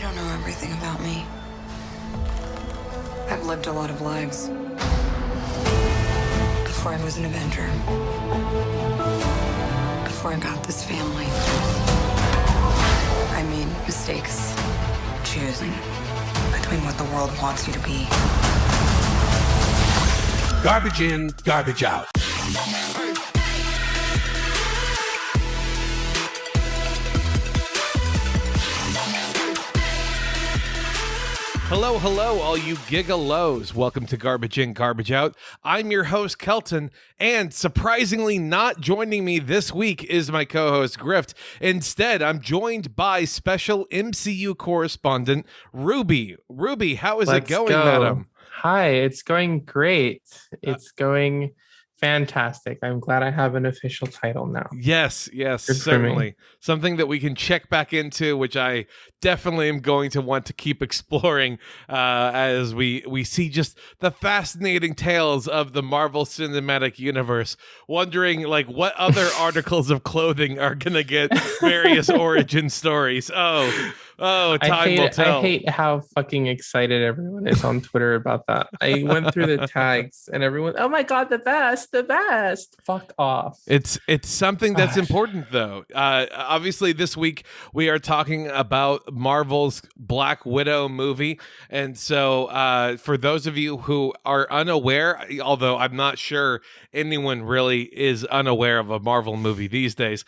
don't know everything about me. I've lived a lot of lives. Before I was an Avenger. Before I got this family. I made mistakes. Choosing between what the world wants you to be. Garbage in, garbage out. Hello, hello, all you gigalos. Welcome to Garbage In, Garbage Out. I'm your host, Kelton, and surprisingly not joining me this week is my co-host, Grift. Instead, I'm joined by special MCU correspondent, Ruby. Ruby, how is it going, madam? Hi, it's going great. It's going fantastic. I'm glad I have an official title now. Yes, Good certainly. Something that we can check back into, which I definitely am going to want to keep exploring as we see just the fascinating tales of the Marvel Cinematic Universe, wondering like what other articles of clothing are going to get various origin stories. Time will tell. I hate how fucking excited everyone is on Twitter about that. I went through the tags and everyone, oh my God, the best. Fuck off. It's something that's important, though. Obviously, this week we are talking about Marvel's Black Widow movie. And so for those of you who are unaware, although I'm not sure anyone really is unaware of a Marvel movie these days,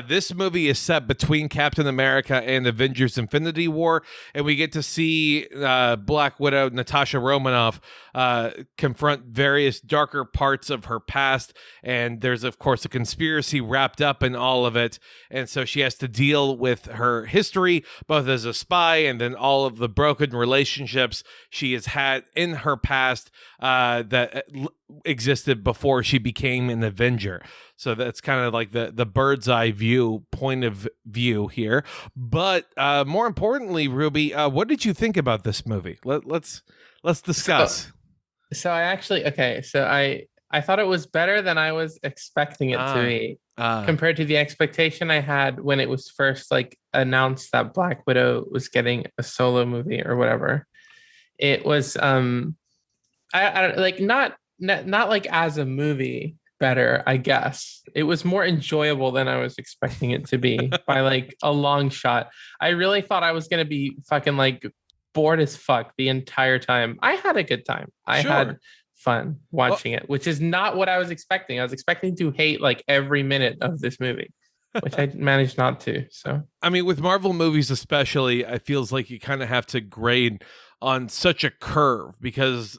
this movie is set between Captain America and Avengers Infinity War, and we get to see Black Widow, Natasha Romanoff, confront various darker parts of her past, and there's of course a conspiracy wrapped up in all of it, and so she has to deal with her history both as a spy and then all of the broken relationships she has had in her past that existed before she became an Avenger. So that's kind of like the bird's eye view point of view here. But more importantly, Ruby, what did you think about this movie? Let's discuss. So I thought it was better than I was expecting it to be compared to the expectation I had when it was first like announced that Black Widow was getting a solo movie or whatever. It was I like not like as a movie better, I guess. It was more enjoyable than I was expecting it to be by like a long shot. I really thought I was going to be fucking like bored as fuck the entire time. I had a good time. I had fun watching it, which is not what I was expecting. I was expecting to hate like every minute of this movie, which I managed not to. So, I mean, with Marvel movies especially, it feels like you kind of have to grade on such a curve because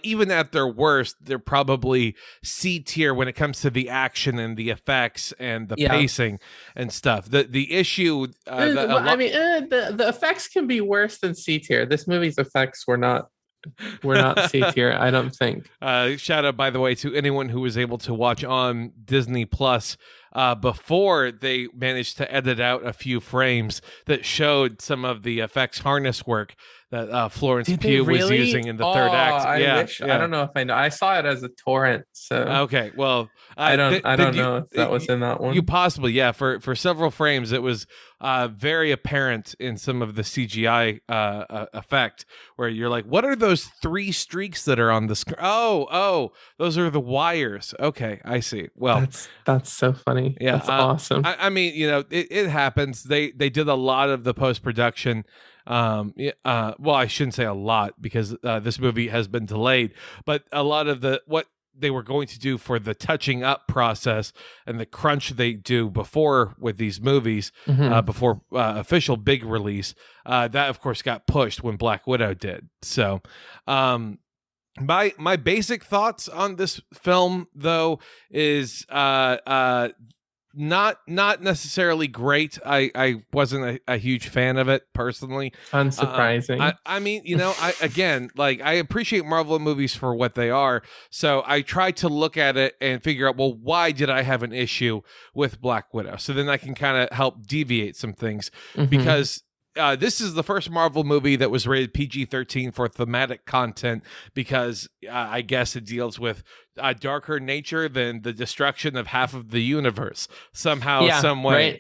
even at their worst, they're probably C tier when it comes to the action and the effects and the pacing and stuff. The issue, the effects can be worse than C tier. This movie's effects were not C tier, I don't think. Shout out, by the way, to anyone who was able to watch on Disney Plus before they managed to edit out a few frames that showed some of the effects harness work that Florence Pugh was using in the third act. I don't know if I know. I saw it as a torrent. So okay, well, I don't know if that was in that one. You possibly, for several frames, it was very apparent in some of the CGI effect where you're like, what are those three streaks that are on the screen? Oh, those are the wires. Okay, I see. Well, that's so funny. Yeah, that's awesome. I mean, it happens. They did a lot of the post-production. Well, I shouldn't say a lot because this movie has been delayed, but a lot of what they were going to do for the touching up process and the crunch they do before with these movies, before official big release, that of course got pushed when Black Widow did. So, my basic thoughts on this film though is not necessarily great. I wasn't a huge fan of it personally. Unsurprising. I mean, I appreciate Marvel movies for what they are. So I try to look at it and figure out, well, why did I have an issue with Black Widow? So then I can kind of help deviate some things because this is the first Marvel movie that was rated PG-13 for thematic content because I guess it deals with a darker nature than the destruction of half of the universe somehow, some way,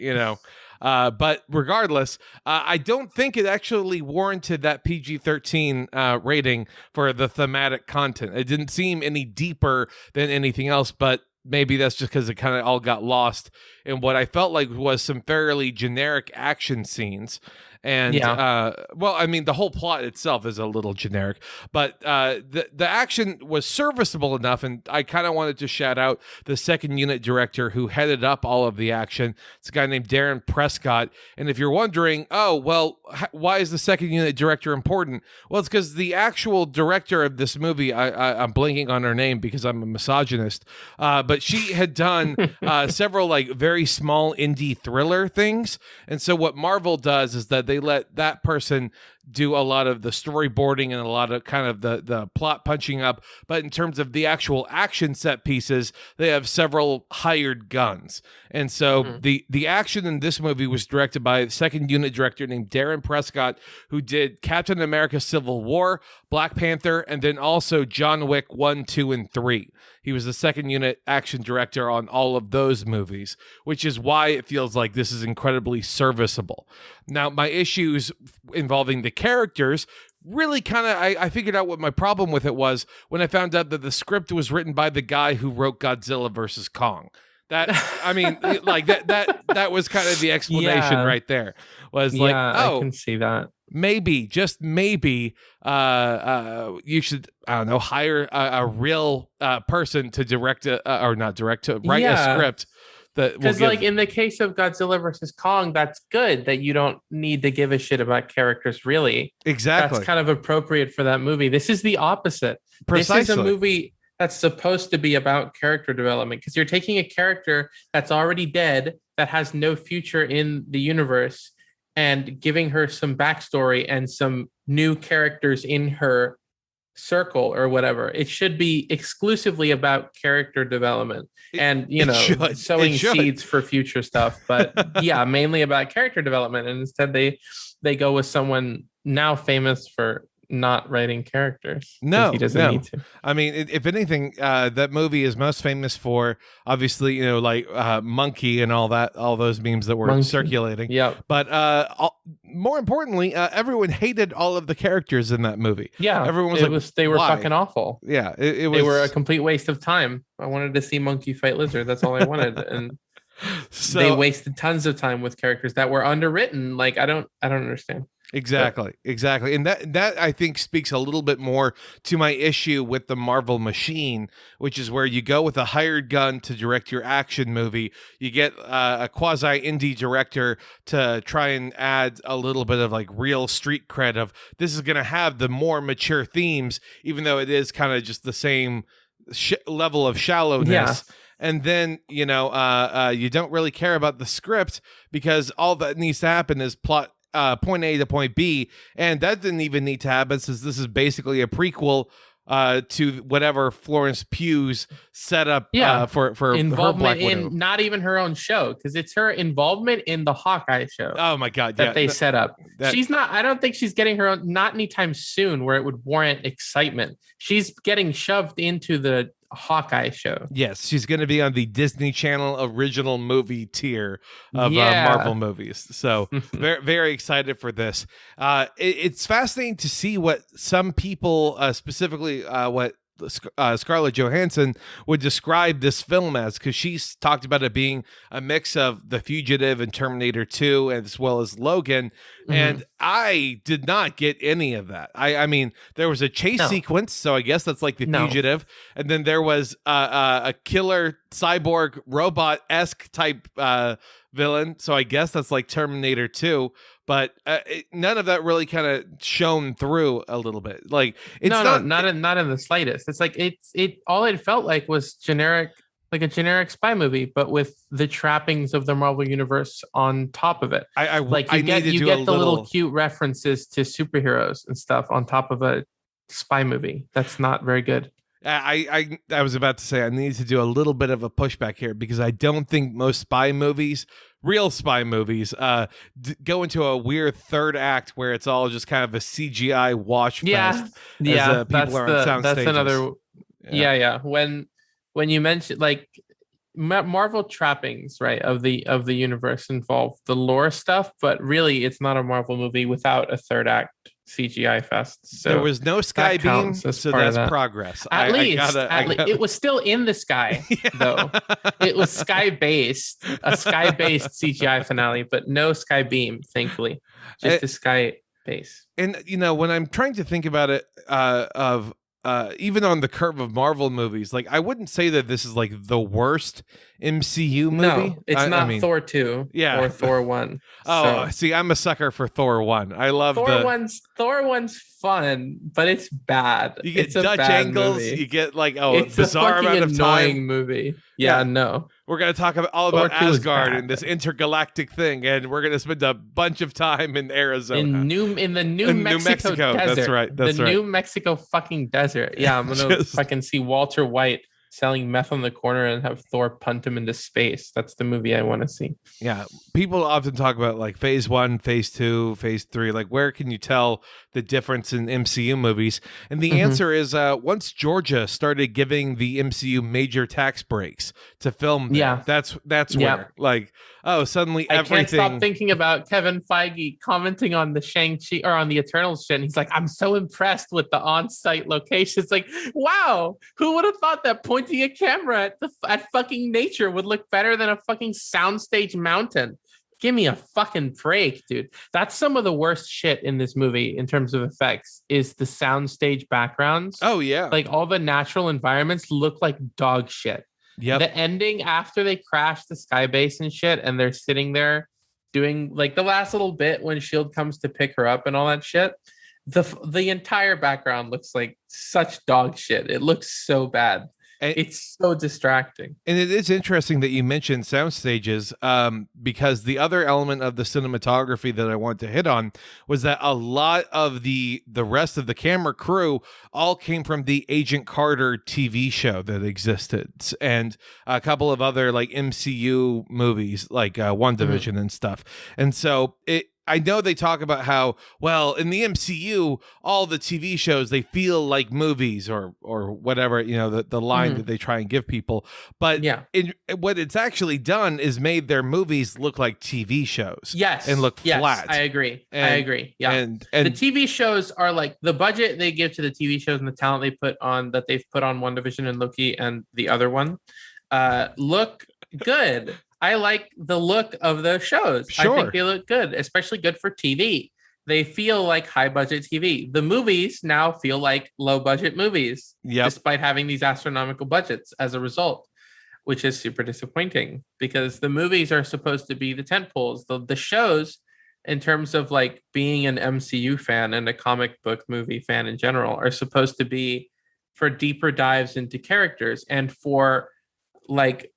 But regardless, I don't think it actually warranted that PG-13 rating for the thematic content. It didn't seem any deeper than anything else, but maybe that's just because it kind of all got lost in what I felt like was some fairly generic action scenes. And well, I mean, the whole plot itself is a little generic, but the action was serviceable enough. And I kind of wanted to shout out the second unit director who headed up all of the action. It's a guy named Darren Prescott. And if you're wondering, oh, well, why is the second unit director important? Well, it's because the actual director of this movie, I'm blanking on her name because I'm a misogynist, but she had done several like very small indie thriller things. And so what Marvel does is that they let that person do a lot of the storyboarding and a lot of kind of the plot punching up. But in terms of the actual action set pieces, they have several hired guns. And so the action in this movie was directed by a second unit director named Darren Prescott, who did Captain America Civil War, Black Panther, and then also John Wick 1, 2, and 3. He was the second unit action director on all of those movies, which is why it feels like this is incredibly serviceable. Now, my issues involving the characters really kind of, I figured out what my problem with it was when I found out that the script was written by the guy who wrote Godzilla versus Kong. That, I mean, like that was kind of the explanation right there. Was like, oh, I can see that. Maybe, just maybe, you should, I don't know, hire a real person to direct or not direct, to write a script. Because like in the case of Godzilla versus Kong, that's good that you don't need to give a shit about characters, really. Exactly. That's kind of appropriate for that movie. This is the opposite. Precisely. This is a movie that's supposed to be about character development because you're taking a character that's already dead, that has no future in the universe, and giving her some backstory and some new characters in her circle or whatever. It should be exclusively about character development and, you know, sowing seeds for future stuff. But yeah, mainly about character development. And instead they go with someone now famous for not writing characters. No, he doesn't need to. I mean, if anything, that movie is most famous for obviously, you know, like Monkey and all those memes that were circulating. Yeah. But more importantly, everyone hated all of the characters in that movie. Yeah. Everyone was they were why? fucking awful. Yeah. They were a complete waste of time. I wanted to see Monkey fight Lizard. That's all I wanted. And so, they wasted tons of time with characters that were underwritten. Like, I don't understand. Exactly. And that I think speaks a little bit more to my issue with the Marvel machine, which is where you go with a hired gun to direct your action movie. You get a quasi indie director to try and add a little bit of like real street cred of this is going to have the more mature themes, even though it is kind of just the same level of shallowness. Yeah. And then, you know, you don't really care about the script because all that needs to happen is plot point A to point B, and that didn't even need to happen since this is basically a prequel to whatever Florence Pugh's set up for involvement her Black in Widow. Not even her own show, because it's her involvement in the Hawkeye show. Oh my god, that they set up. She's not. I don't think she's getting her own. Not anytime soon, where it would warrant excitement. She's getting shoved into the Hawkeye show. Yes, she's going to be on the Disney Channel original movie tier of Marvel movies. So very, very excited for this. It's fascinating to see what some people, specifically what Scarlett Johansson would describe this film as, because she's talked about it being a mix of The Fugitive and Terminator 2 as well as Logan. And I did not get any of that. I mean, there was a chase sequence, so I guess that's like The Fugitive. And then there was a killer cyborg robot-esque type villain, so I guess that's like Terminator 2. But none of that really kind of shone through a little bit. Like it's not in the slightest. It's like all it felt like was generic, like a generic spy movie, but with the trappings of the Marvel universe on top of it. You get the little cute references to superheroes and stuff on top of a spy movie. That's not very good. I was about to say I need to do a little bit of a pushback here because I don't think most real spy movies go into a weird third act where it's all just kind of a CGI wash fest. Yeah, people are on sound that's stages. another. Yeah. When you mentioned, like, Marvel trappings, right, of the universe involve the lore stuff, but really it's not a Marvel movie without a third act CGI fest. So there was no sky beam, so that's progress. At least it was still in the sky, though. It was sky based, a sky based CGI finale, but no sky beam, thankfully, just a sky base. And when I'm trying to think about it, even on the curve of Marvel movies, like I wouldn't say that this is like the worst MCU movie. No, it's not Thor 2 or Thor 1. See, I'm a sucker for Thor 1. I love Thor 1's fun, but it's bad. You get it's Dutch angles, movie. You get like it's bizarre a amount of time. Annoying movie. Yeah, no. We're going to talk all about Asgard and this intergalactic thing, and we're going to spend a bunch of time in Arizona. In the New Mexico desert. That's right. New Mexico fucking desert. Yeah, I'm going to fucking see Walter White selling meth on the corner and have Thor punt him into space. That's the movie I want to see. Yeah. People often talk about like phase 1, phase 2, phase 3. Like, where can you tell the difference in MCU movies? And the answer is once Georgia started giving the MCU major tax breaks to film there, that's where like, suddenly everything. I can't stop thinking about Kevin Feige commenting on the Shang-Chi or on the Eternals shit. And he's like, I'm so impressed with the on-site locations. Like, wow, who would have thought that pointing a camera at fucking nature would look better than a fucking soundstage mountain? Give me a fucking break, dude. That's some of the worst shit in this movie in terms of effects is the soundstage backgrounds. Oh, yeah. Like all the natural environments look like dog shit. Yep. The ending after they crash the sky base and shit, and they're sitting there doing like the last little bit when S.H.I.E.L.D. comes to pick her up and all that shit. The entire background looks like such dog shit. It looks so bad. It's so distracting. And it is interesting that you mentioned sound stages, because the other element of the cinematography that I want to hit on was that a lot of the rest of the camera crew all came from the Agent Carter TV show that existed, and a couple of other like MCU movies like WandaVision and stuff. And so I know they talk about how, well, in the MCU, all the TV shows, they feel like movies or whatever, the line that they try and give people. But what it's actually done is made their movies look like TV shows. Yes. And look flat. I agree. Yeah. And the TV shows are like the budget they give to the TV shows and the talent they've put on WandaVision and Loki and the other one look good. I like the look of those shows. Sure. I think they look good, especially good for TV. They feel like high budget TV. The movies now feel like low budget movies, despite having these astronomical budgets as a result, which is super disappointing because the movies are supposed to be the tentpoles. The shows, in terms of like being an MCU fan and a comic book movie fan in general, are supposed to be for deeper dives into characters and for like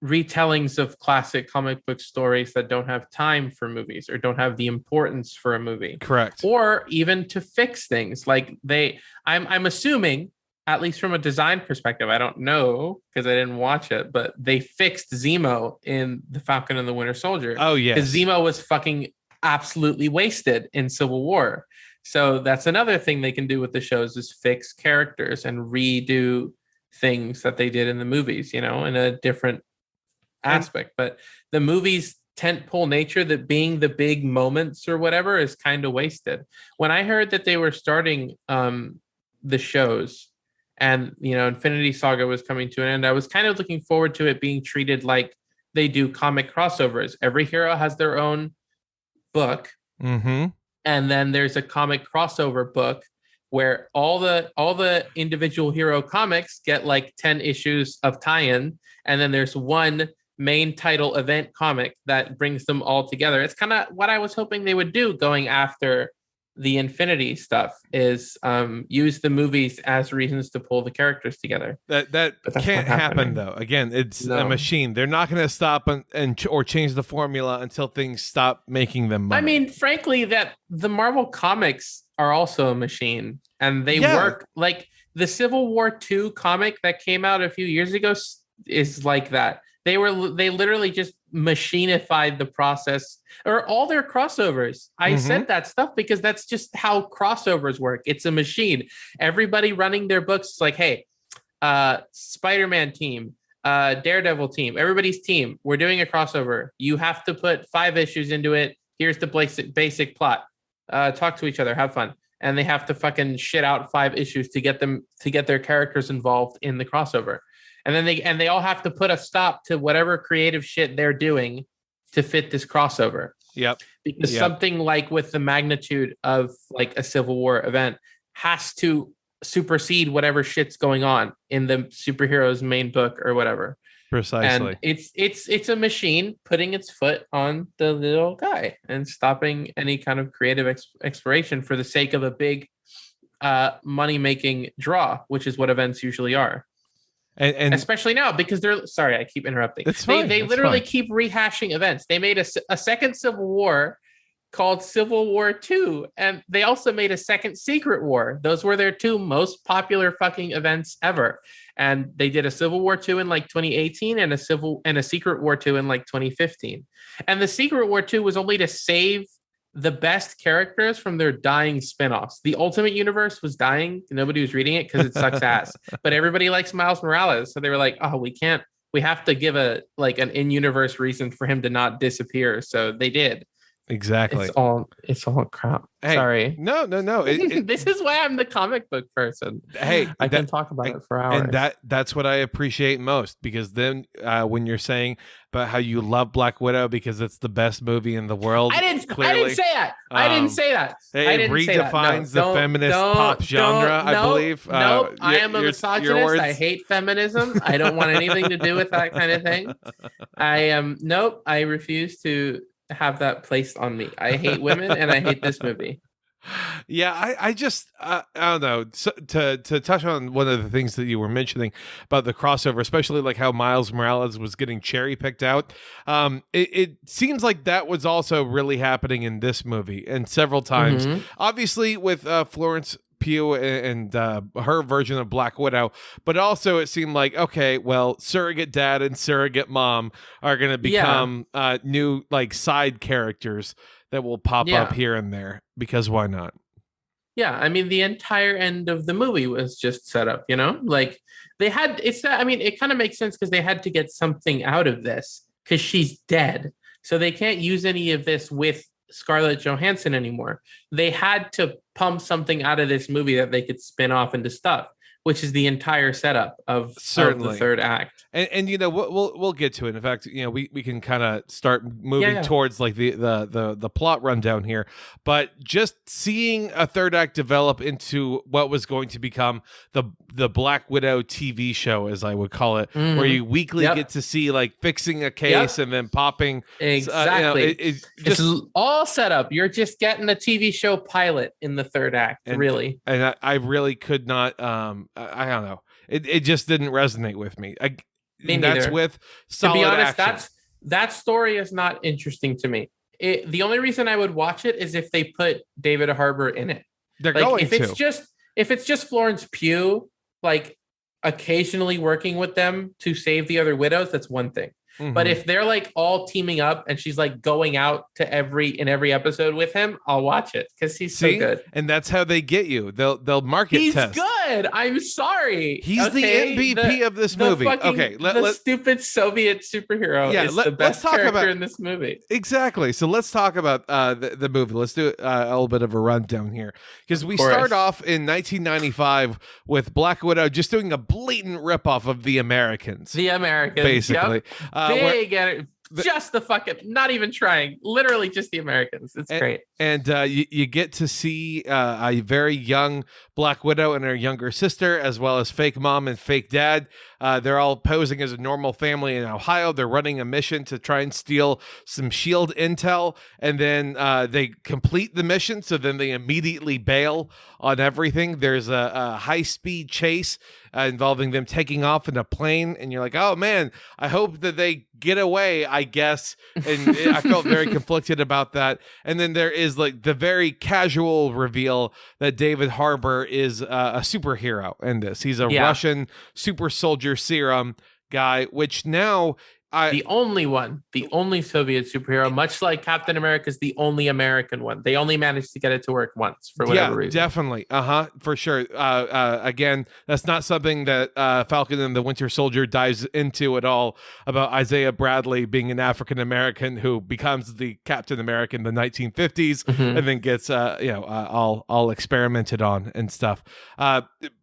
retellings of classic comic book stories that don't have time for movies or don't have the importance for a movie. Correct. Or even to fix things like I'm assuming, at least from a design perspective, I don't know because I didn't watch it, but they fixed Zemo in The Falcon and the Winter Soldier. Oh, yes. Because Zemo was fucking absolutely wasted in Civil War. So that's another thing they can do with the shows is fix characters and redo things that they did in the movies, in a different aspect. But the movie's tentpole nature, that being the big moments or whatever, is kind of wasted. When I heard that they were starting the shows and Infinity Saga was coming to an end, I was kind of looking forward to it being treated like they do comic crossovers. Every hero has their own book, and then there's a comic crossover book where all the individual hero comics get like 10 issues of tie-in, and then there's one main title event comic that brings them all together. It's kind of what I was hoping they would do going after the Infinity stuff, is use the movies as reasons to pull the characters together. That can't happen though. Again, it's a machine. They're not going to stop or change the formula until things stop making them money. I mean, frankly, that the Marvel comics are also a machine, and they work like the Civil War II comic that came out a few years ago is like that. They literally just machinified the process, or all their crossovers. I said that stuff because that's just how crossovers work. It's a machine. Everybody running their books is like, hey, Spider-Man team, Daredevil team, everybody's team. We're doing a crossover. You have to put 5 issues into it. Here's the basic plot. Talk to each other, have fun. And they have to fucking shit out 5 issues to get their characters involved in the crossover. And then they all have to put a stop to whatever creative shit they're doing to fit this crossover. Yep. Because something like with the magnitude of like a Civil War event has to supersede whatever shit's going on in the superhero's main book or whatever. Precisely. And it's a machine putting its foot on the little guy and stopping any kind of creative exploration for the sake of a big money-making draw, which is what events usually are. And especially now, because they're sorry, I keep interrupting. They literally keep rehashing events. They made a second Civil War called Civil War II, and they also made a second Secret War. Those were their 2 most popular fucking events ever. And they did a Civil War II in like 2018 and a Secret War II in like 2015. And the Secret War II was only to save the best characters from their dying spinoffs. The Ultimate Universe was dying. Nobody was reading it because it sucks ass. But everybody likes Miles Morales. So they were like, oh, we have to give an in-universe reason for him to not disappear. So they did. Exactly. It's all crap. Hey, sorry. No. This is why I'm the comic book person. Hey, I can talk about it for hours. And that's what I appreciate most, because then when you're saying about how you love Black Widow because it's the best movie in the world, I didn't say that. I didn't say that. It redefines the feminist pop genre, I believe. Nope. I am a misogynist. I hate feminism. I don't want anything to do with that kind of thing. I refuse to have that placed on me. I hate women and I hate this movie. Yeah, I just I don't know. So, to touch on one of the things that you were mentioning about the crossover, especially like how Miles Morales was getting cherry picked out. It seems like that was also really happening in this movie, and several times. Mm-hmm. Obviously, with Florence Pugh and her version of Black Widow, but also it seemed like, okay, well, surrogate dad and surrogate mom are going to become new like side characters that will pop up here and there, because why not? Yeah, I mean, the entire end of the movie was just set up, like they had, it kind of makes sense because they had to get something out of this because she's dead. So they can't use any of this with Scarlett Johansson anymore. They had to pump something out of this movie that they could spin off into stuff, which is the entire setup of the third act. And we'll get to it. In fact, we can kind of start moving towards like the plot rundown here. But just seeing a third act develop into what was going to become the Black Widow TV show, as I would call it, where you weekly get to see like fixing a case and then popping. Exactly. It's all set up. You're just getting a TV show pilot in the third act, really. And I really could not. I don't know. It just didn't resonate with me. That's with solid, to be honest, action. That story is not interesting to me. The only reason I would watch it is if they put David Harbour in it. They're going if it's just Florence Pugh, like occasionally working with them to save the other widows, that's one thing. Mm-hmm. But if they're like all teaming up and she's like going out to every episode with him, I'll watch it because he's so good. And that's how they get you. They'll market he's test. He's good. I'm sorry. He's the MVP of this movie. The stupid Soviet superhero is the best character in this movie. Exactly. So let's talk about the movie. Let's do a little bit of a rundown here, because we start off in 1995 with Black Widow just doing a blatant ripoff of The Americans. The Americans, basically. Yep. Just the fucking, not even trying, literally just The Americans. It's great. And you get to see a very young Black Widow and her younger sister, as well as fake mom and fake dad. They're all posing as a normal family in Ohio. They're running a mission to try and steal some S.H.I.E.L.D. intel, and then they complete the mission, so then they immediately bail on everything. There's a high-speed chase involving them taking off in a plane, and you're like, oh man, I hope that they get away, I guess. And I felt very conflicted about that. And then there is like the very casual reveal that David Harbour is a superhero in this. He's a Russian super soldier serum guy, which now The only one, the only Soviet superhero, much like Captain America is the only American one. They only managed to get it to work once for whatever reason. Definitely. For sure. Again, that's not something that Falcon and the Winter Soldier dives into at all, about Isaiah Bradley being an African American who becomes the Captain America in the 1950s and then gets all experimented on and stuff.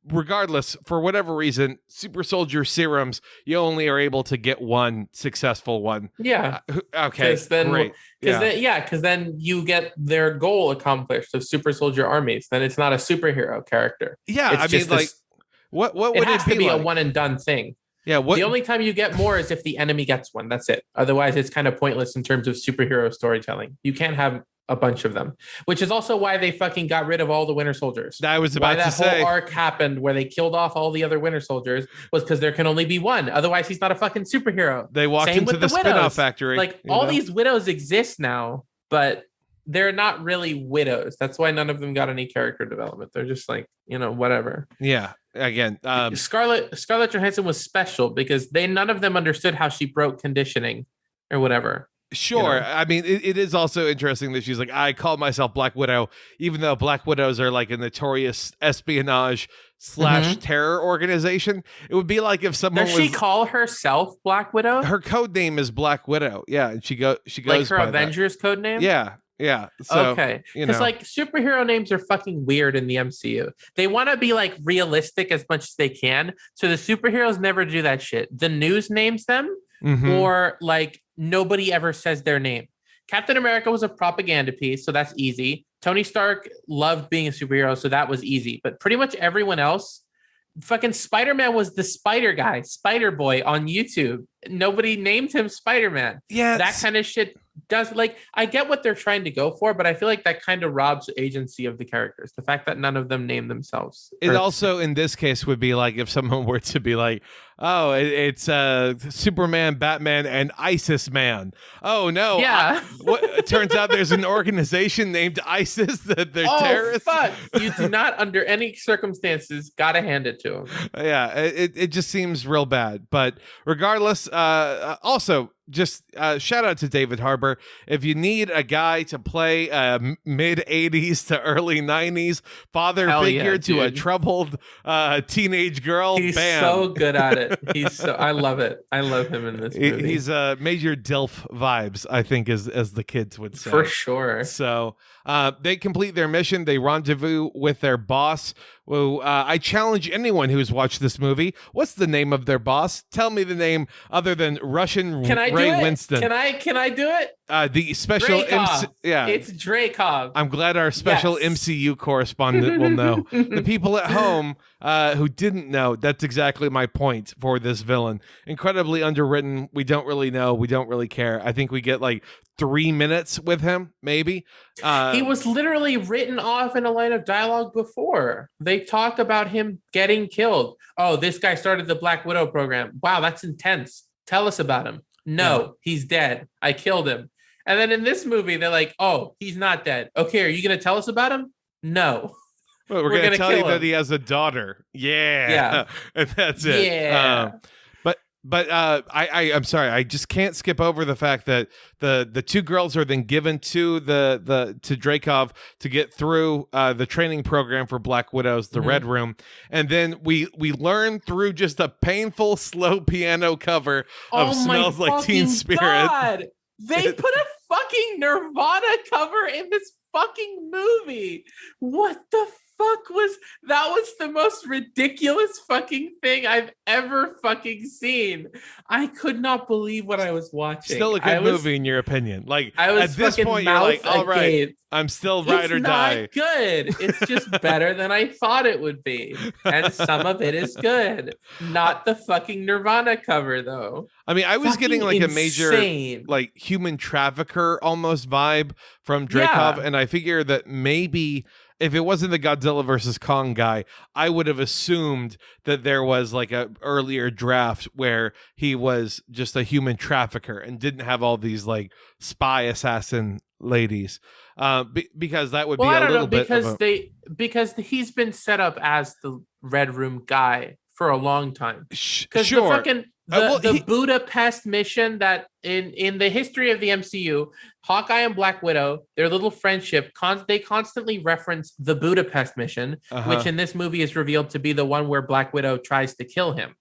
Regardless, for whatever reason, super soldier serums, you only are able to get one successful one. Yeah. Okay. Great. Because then you get their goal accomplished of super soldier armies. Then it's not a superhero character. Yeah. What would it has be to be like? a one and done thing. Yeah. The only time you get more is if the enemy gets one. That's it. Otherwise, it's kind of pointless in terms of superhero storytelling. You can't have a bunch of them, which is also why they fucking got rid of all the Winter Soldiers. I was about to say. That whole arc happened where they killed off all the other Winter Soldiers was because there can only be one. Otherwise, he's not a fucking superhero. They walked into the spin-off factory. Like, all these widows exist now, but they're not really widows. That's why none of them got any character development. They're just like, whatever. Yeah. Again, Scarlett Johansson was special because none of them understood how she broke conditioning or whatever. Sure. I mean, it is also interesting that she's like, I call myself Black Widow, even though Black Widows are like a notorious espionage / terror organization. It would be like if someone Does she call herself Black Widow? Her code name is Black Widow. Yeah, and she goes like her by Avengers code name. Yeah. So, okay. Because like superhero names are fucking weird in the MCU. They want to be like realistic as much as they can. So the superheroes never do that shit. The news names them, or like nobody ever says their name. Captain America was a propaganda piece, so that's easy. Tony Stark loved being a superhero, so that was easy. But pretty much everyone else, fucking Spider-Man was the Spider Guy, Spider Boy on YouTube. Nobody named him Spider-Man. Yeah, that kind of shit does, like, I get what they're trying to go for, but I feel like that kind of robs agency of the characters. The fact that none of them name themselves. It also, in this case, would be like if someone were to be like, oh, it's Superman, Batman, and ISIS Man. Oh, no. Yeah. It turns out there's an organization named ISIS that they're terrorists. Fuck. You do not, under any circumstances, gotta hand it to them. Yeah, it just seems real bad. But regardless, also, just shout out to David Harbour. If you need a guy to play mid 80s to early 90s father figure to a troubled teenage girl, he's bam. So good at it. I love it. I love him in this movie. He's Major DILF vibes, I think, as the kids would say. For sure. So they complete their mission. They rendezvous with their boss. Well, I challenge anyone who's watched this movie. What's the name of their boss? Tell me the name other than Russian Ray Winston. Can I do it? The special it's Dreykov. I'm glad our special MCU correspondent will know. The people at home who didn't know, that's exactly my point for this villain. Incredibly underwritten. We don't really know. We don't really care. I think we get like 3 minutes with him, maybe. He was literally written off in a line of dialogue before. They talk about him getting killed. Oh, this guy started the Black Widow program. Wow, that's intense. Tell us about him. No, he's dead. I killed him. And then in this movie, they're like, oh, he's not dead. Okay, are you going to tell us about him? No. Well, we're going to tell you that he has a daughter. Yeah. And that's it. Yeah. But I'm sorry, I just can't skip over the fact that the two girls are then given to to Dreykov to get through the training program for Black Widows, the Red Room, and then we learn through just a painful slow piano cover of Smells Like Teen Spirit. God. They put a fucking Nirvana cover in this fucking movie. What the fuck was the most ridiculous fucking thing I've ever fucking seen. I could not believe what I was watching. Still a good movie in your opinion. Like at this point you're like, all right, I'm still ride or die. It's not good. It's just better than I thought it would be. And some of it is good. Not the fucking Nirvana cover though. I mean, I was fucking getting like insane. A major like human trafficker almost vibe from Dreykov, and I figure that maybe if it wasn't the Godzilla versus Kong guy, I would have assumed that there was like a earlier draft where he was just a human trafficker and didn't have all these like spy assassin ladies, because that would be a little bit because he's been set up as the Red Room guy for a long time. Sure. The Budapest mission that in the history of the MCU, Hawkeye and Black Widow, their little friendship, they constantly reference the Budapest mission, which in this movie is revealed to be the one where Black Widow tries to kill him.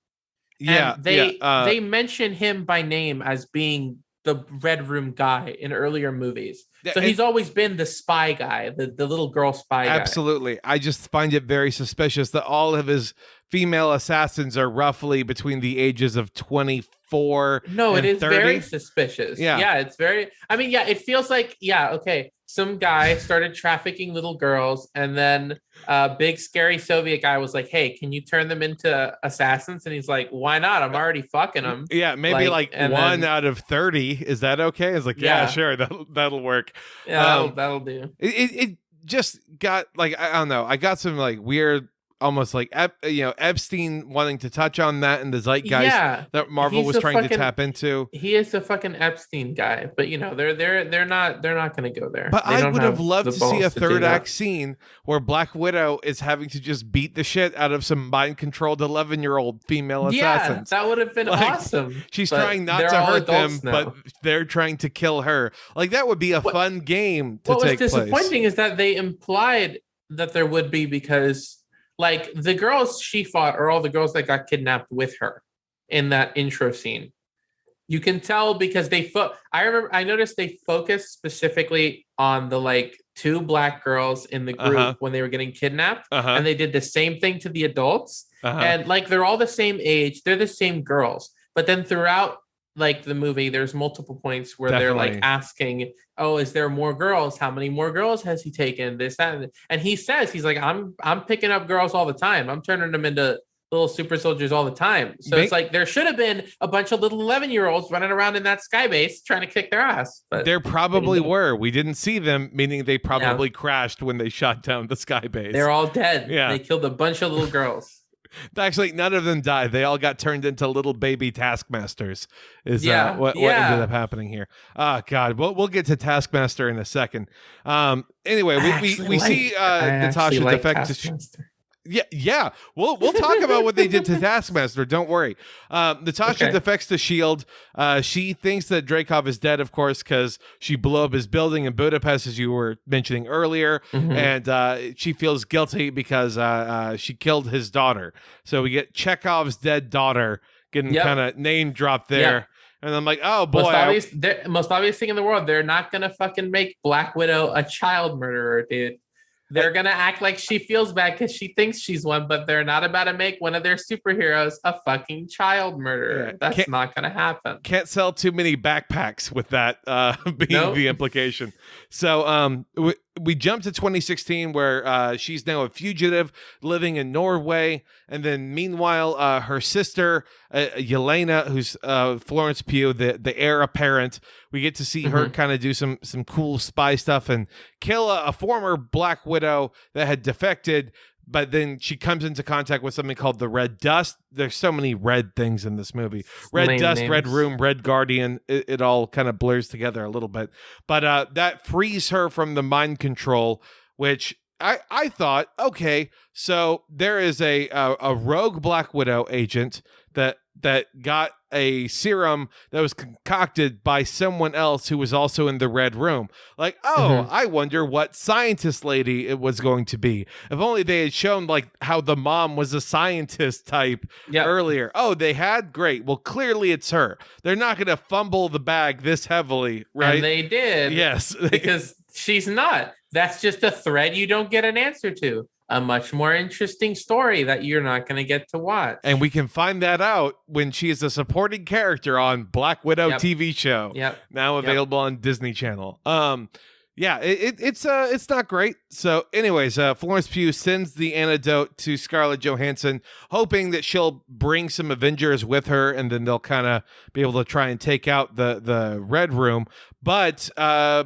Yeah, and they mention him by name as being the Red Room guy in earlier movies. So he's always been the spy guy, the little girl spy guy. Absolutely. I just find it very suspicious that all of his female assassins are roughly between the ages of 24 No, and it is 30. very suspicious. Yeah, it's very... I mean, it feels like, okay, some guy started trafficking little girls, and then a big scary Soviet guy was like, hey, can you turn them into assassins? And he's like, why not? I'm already fucking them. Yeah, maybe like one out of 30. Is that okay? It's like, yeah, sure, that'll work. Yeah, that'll do. It just got like, I don't know. I got some like weird, almost like Epstein wanting to touch on that in the zeitgeist that Marvel was trying to tap into. He is a fucking Epstein guy, but they're not going to go there. But I would have loved to see a third act scene where Black Widow is having to just beat the shit out of some mind controlled 11-year-old female assassins. Yeah, that would have been awesome. She's trying not to hurt them, but they're trying to kill her. Like that would be a fun game to take place. What was disappointing is that they implied that there would be, because like the girls she fought are all the girls that got kidnapped with her in that intro scene. You can tell because I noticed they focused specifically on the like two black girls in the group when they were getting kidnapped, and they did the same thing to the adults. And like they're all the same age, they're the same girls. But then throughout like the movie, there's multiple points where they're like asking, oh, is there more girls? How many more girls has he taken? This, that, and he says, he's like, I'm picking up girls all the time. I'm turning them into little super soldiers all the time. So it's like there should have been a bunch of little 11-year-olds running around in that sky base trying to kick their ass. But there probably were. We didn't see them, meaning they probably crashed when they shot down the sky base. They're all dead. Yeah. They killed a bunch of little girls. Actually, none of them died. They all got turned into little baby Taskmasters. What ended up happening here? Oh God, we'll get to Taskmaster in a second. Anyway, we see Natasha defect to. Yeah. We'll talk about what they did to Taskmaster. Don't worry. Natasha defects to S.H.I.E.L.D. She thinks that Dreykov is dead, of course, because she blew up his building in Budapest, as you were mentioning earlier, and she feels guilty because she killed his daughter. So we get Chekhov's dead daughter getting kind of name dropped there. Yep. And I'm like, oh boy. Most obvious thing in the world, they're not going to fucking make Black Widow a child murderer, dude. They're going to act like she feels bad because she thinks she's one, but they're not about to make one of their superheroes a fucking child murderer. That's not going to happen. Can't sell too many backpacks with that being the implication. So we jump to 2016 where she's now a fugitive living in Norway. And then meanwhile, her sister, Yelena, who's Florence Pugh, the heir apparent, we get to see her kind of do some cool spy stuff and kill a former Black Widow that had defected. But then she comes into contact with something called the Red Dust. There's so many red things in this movie. Red Dust, names. Red Room, Red Guardian. It all kind of blurs together a little bit. But that frees her from the mind control, which I thought, okay, so there is a rogue Black Widow agent that got a serum that was concocted by someone else who was also in the Red Room. Like, I wonder what scientist lady it was going to be. If only they had shown like how the mom was a scientist type earlier. Oh, they had? Great. Well, clearly it's her. They're not going to fumble the bag this heavily, right? And they did. Yes. Because she's not. That's just a thread you don't get an answer to. A much more interesting story that you're not going to get to watch. And we can find that out when she is a supporting character on Black Widow TV show. Now available on Disney Channel. It's not great. So anyways, Florence Pugh sends the antidote to Scarlett Johansson, hoping that she'll bring some Avengers with her, and then they'll kind of be able to try and take out the Red Room. But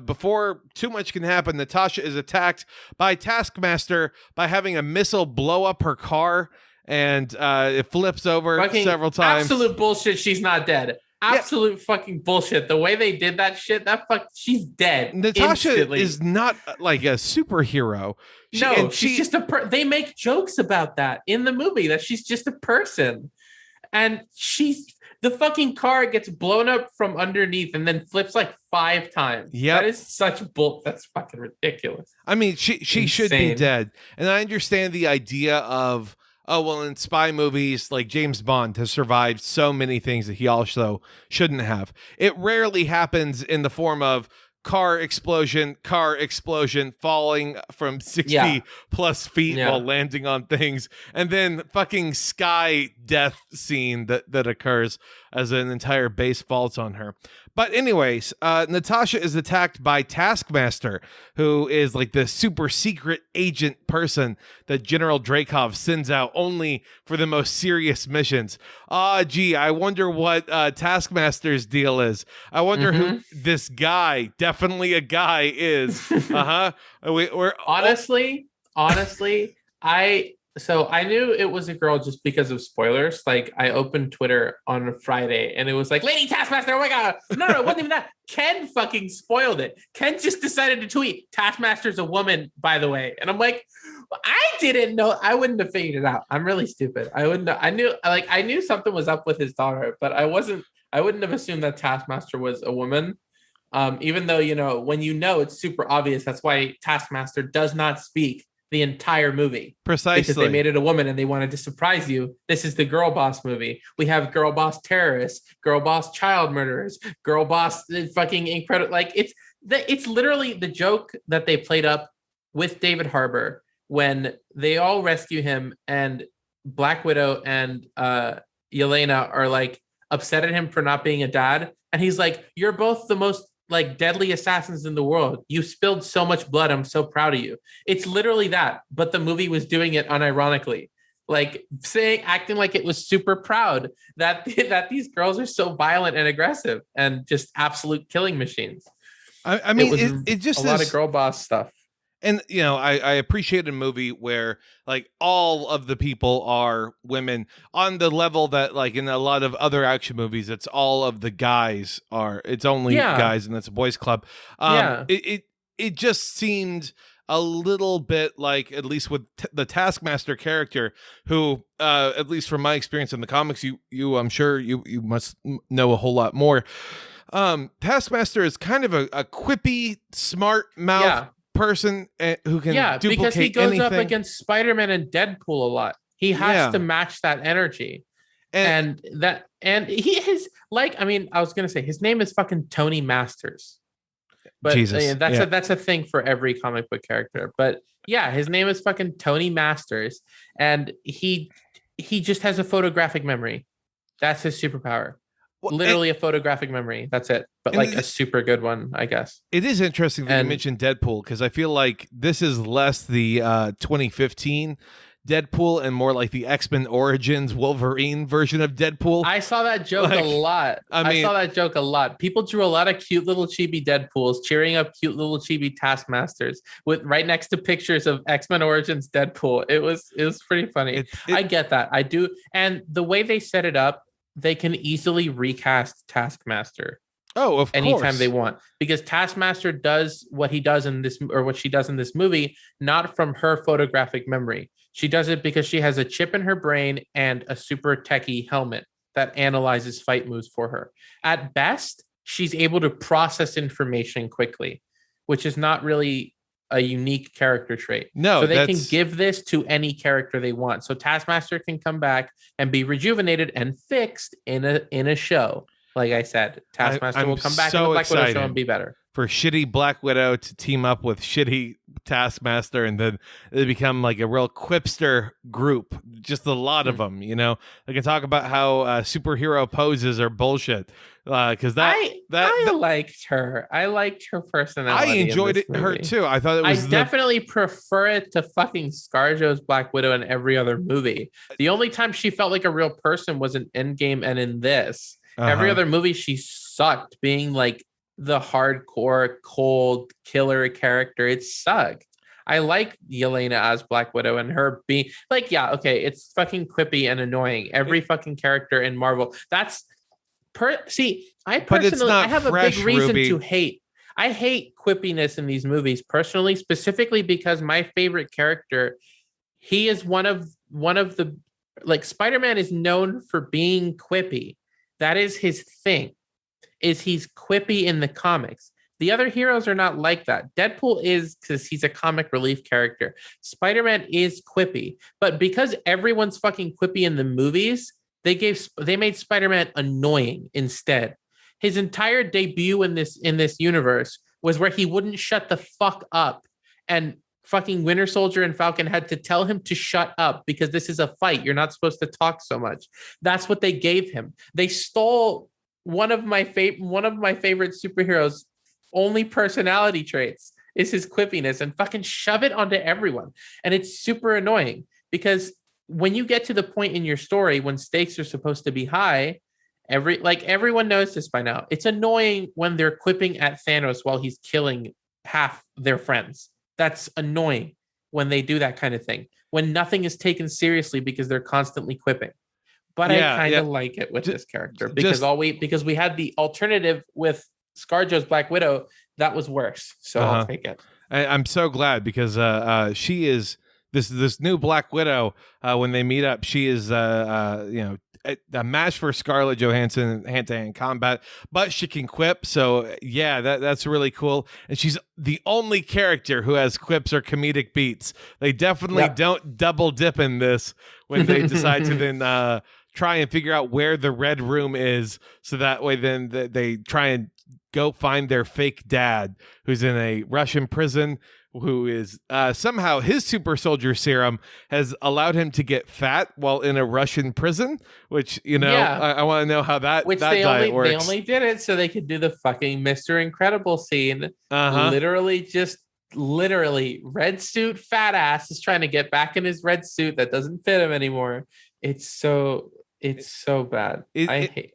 before too much can happen, Natasha is attacked by Taskmaster by having a missile blow up her car, and it flips over several times. Absolute bullshit. She's not dead. Absolute fucking bullshit. The way they did that shit, she's dead. Natasha instantly. Is not like a superhero. She's just they make jokes about that in the movie, that she's just a person. And The fucking car gets blown up from underneath and then flips like 5 times. Yeah, that is such bull. That's fucking ridiculous. I mean, she should be dead, and I understand the idea of, oh well, in spy movies like James Bond has survived so many things that he also shouldn't have. It rarely happens in the form of car explosion, falling from 60 plus feet while landing on things, and then fucking sky death scene that occurs as an entire base falls on her. But anyways, Natasha is attacked by Taskmaster, who is like the super secret agent person that General Dreykov sends out only for the most serious missions. Gee, I wonder what Taskmaster's deal is. I wonder who this guy, definitely a guy, is. We're honestly, I knew it was a girl just because of spoilers. Like, I opened Twitter on a Friday and it was like, Lady Taskmaster, oh my God. No, it wasn't even that. Ken fucking spoiled it. Ken just decided to tweet, Taskmaster's a woman, by the way. And I'm like, I didn't know. I wouldn't have figured it out. I'm really stupid. I wouldn't have, I knew something was up with his daughter, but I wouldn't have assumed that Taskmaster was a woman. Even though, when it's super obvious. That's why Taskmaster does not speak the entire movie. Precisely. Because they made it a woman and they wanted to surprise you. This is the girl boss movie. We have girl boss terrorists, girl boss child murderers, girl boss fucking incredible. Like, it's literally the joke that they played up with David Harbour when they all rescue him and Black Widow and Yelena are like upset at him for not being a dad. And he's like, you're both the most like deadly assassins in the world. You spilled so much blood. I'm so proud of you. It's literally that, but the movie was doing it unironically, like acting like it was super proud that these girls are so violent and aggressive and just absolute killing machines. I mean, it just a lot of girl boss stuff. And, I appreciate a movie where, like, all of the people are women on the level that, like, in a lot of other action movies, it's all of the guys are. It's only guys, and it's a boys' club. It just seemed a little bit like, at least with the Taskmaster character, who, at least from my experience in the comics, you I'm sure you must know a whole lot more. Taskmaster is kind of a quippy, smart mouth person who can duplicate because he goes anything. up against Spider-Man and Deadpool a lot. He has to match that energy, and he is like, I was gonna say his name is fucking Tony Masters, but Jesus. That's a thing for every comic book character. But his name is fucking Tony Masters, and he just has a photographic memory. That's his superpower. Literally a photographic memory. That's it. But like a super good one, I guess. It is interesting that you mentioned Deadpool, because I feel like this is less the 2015 Deadpool and more like the X-Men Origins Wolverine version of Deadpool. I saw that joke a lot. I saw that joke a lot. People drew a lot of cute little chibi Deadpools cheering up cute little chibi Taskmasters with right next to pictures of X-Men Origins Deadpool. It was pretty funny. I get that. I do. And the way they set it up, they can easily recast Taskmaster. Oh, of course. Anytime they want, because Taskmaster does what he does in this, or what she does in this movie, not from her photographic memory. She does it because she has a chip in her brain and a super techie helmet that analyzes fight moves for her. At best, she's able to process information quickly, which is not really a unique character trait. No, so they can give this to any character they want. So Taskmaster can come back and be rejuvenated and fixed in a show. Like I said, Taskmaster will come back in the Black Widow show and be better. For shitty Black Widow to team up with shitty Taskmaster, and then they become like a real quipster group. Just a lot of them, They can talk about how superhero poses are bullshit. Because I liked her. I liked her personality. I enjoyed her too. I thought it was. I definitely prefer it to fucking ScarJo's Black Widow in every other movie. The only time she felt like a real person was in Endgame and in this. Every other movie, she sucked, being like the hardcore, cold killer character. It sucked. I like Yelena as Black Widow and her being like, it's fucking quippy and annoying. Every fucking character in Marvel. That's I personally, I have a big reason to hate. I hate quippiness in these movies personally, specifically because my favorite character, he is one of the, like, Spider-Man is known for being quippy. That is his thing. Is he's quippy in the comics. The other heroes are not like that. Deadpool is because he's a comic relief character. Spider-Man is quippy, but because everyone's fucking quippy in the movies, they made Spider-Man annoying instead. His entire debut in this universe was where he wouldn't shut the fuck up, and fucking Winter Soldier and Falcon had to tell him to shut up because this is a fight. You're not supposed to talk so much. That's what they gave him. They stole one of my favorite superheroes' only personality traits is his quippiness and fucking shove it onto everyone. And it's super annoying because when you get to the point in your story when stakes are supposed to be high, everyone knows this by now. It's annoying when they're quipping at Thanos while he's killing half their friends. That's annoying when they do that kind of thing. When nothing is taken seriously because they're constantly quipping. But I kind of like it with this character because we had the alternative with ScarJo's Black Widow that was worse. So I'll take it. I'm so glad because she is this new Black Widow. When they meet up, she is a match for Scarlett Johansson hand-to-hand combat, but she can quip. So yeah, that's really cool. And she's the only character who has quips or comedic beats. They definitely don't double dip in this when they decide to then try and figure out where the Red Room is. So that way then they try and go find their fake dad who's in a Russian prison, who is somehow his super soldier serum has allowed him to get fat while in a Russian prison, which, I want to know how that works. They only did it so they could do the fucking Mr. Incredible scene. Literally red suit fat ass is trying to get back in his red suit that doesn't fit him anymore. It's so bad. I hate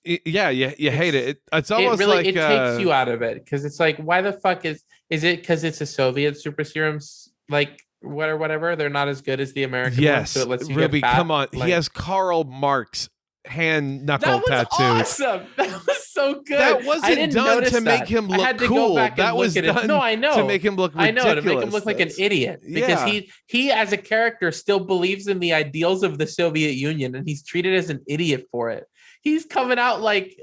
it. You hate it. It's almost like it takes you out of it because it's like, why the fuck is it because it's a Soviet super serums like whatever? They're not as good as the American ones, so it lets you Ruby, get fat. come on. He has Karl Marx hand knuckle tattoos. Awesome. That was so good. That wasn't done to make him look cool. That was done to make him look ridiculous. I know, to make him look like an idiot. Because he as a character still believes in the ideals of the Soviet Union and he's treated as an idiot for it. He's coming out like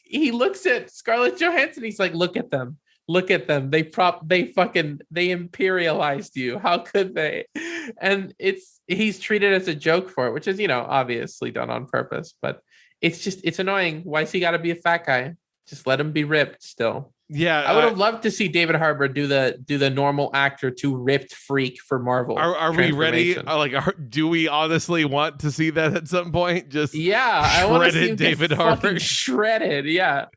he looks at Scarlett Johansson, he's like, look at them. They imperialized you. How could they? And he's treated as a joke for it, which is, obviously done on purpose, but it's annoying. Why's he got to be a fat guy? Just let him be ripped still. Yeah. I would have loved to see David Harbour do the normal actor to ripped freak for Marvel. Are we ready? Do we honestly want to see that at some point? Just I want to see him David Harbour shredded. Yeah.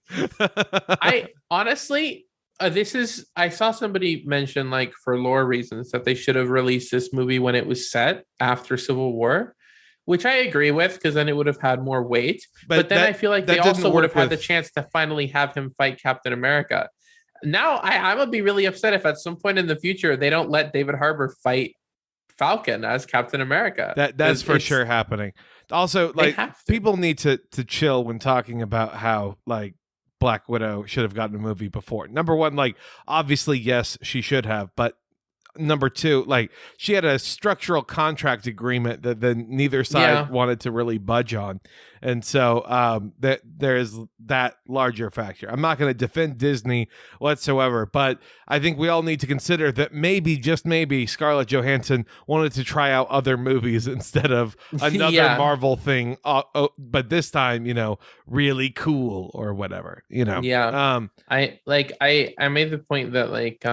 I honestly, I saw somebody mention, like, for lore reasons that they should have released this movie when it was set after Civil War, which I agree with because then it would have had more weight. But then I feel like they also would have had the chance to finally have him fight Captain America. Now I'm gonna be really upset if at some point in the future they don't let David Harbour fight Falcon as Captain America. That's for sure happening. Also, like, people need to chill when talking about how, like, Black Widow should have gotten a movie before. Number one, like, obviously, yes, she should have. But number two, like, she had a structural contract agreement that then neither side wanted to really budge on. And so that there is that larger factor. I'm not going to defend Disney whatsoever, but I think we all need to consider that maybe, just maybe, Scarlett Johansson wanted to try out other movies instead of another Marvel thing, but this time, really cool or whatever, Yeah. I made the point that, like,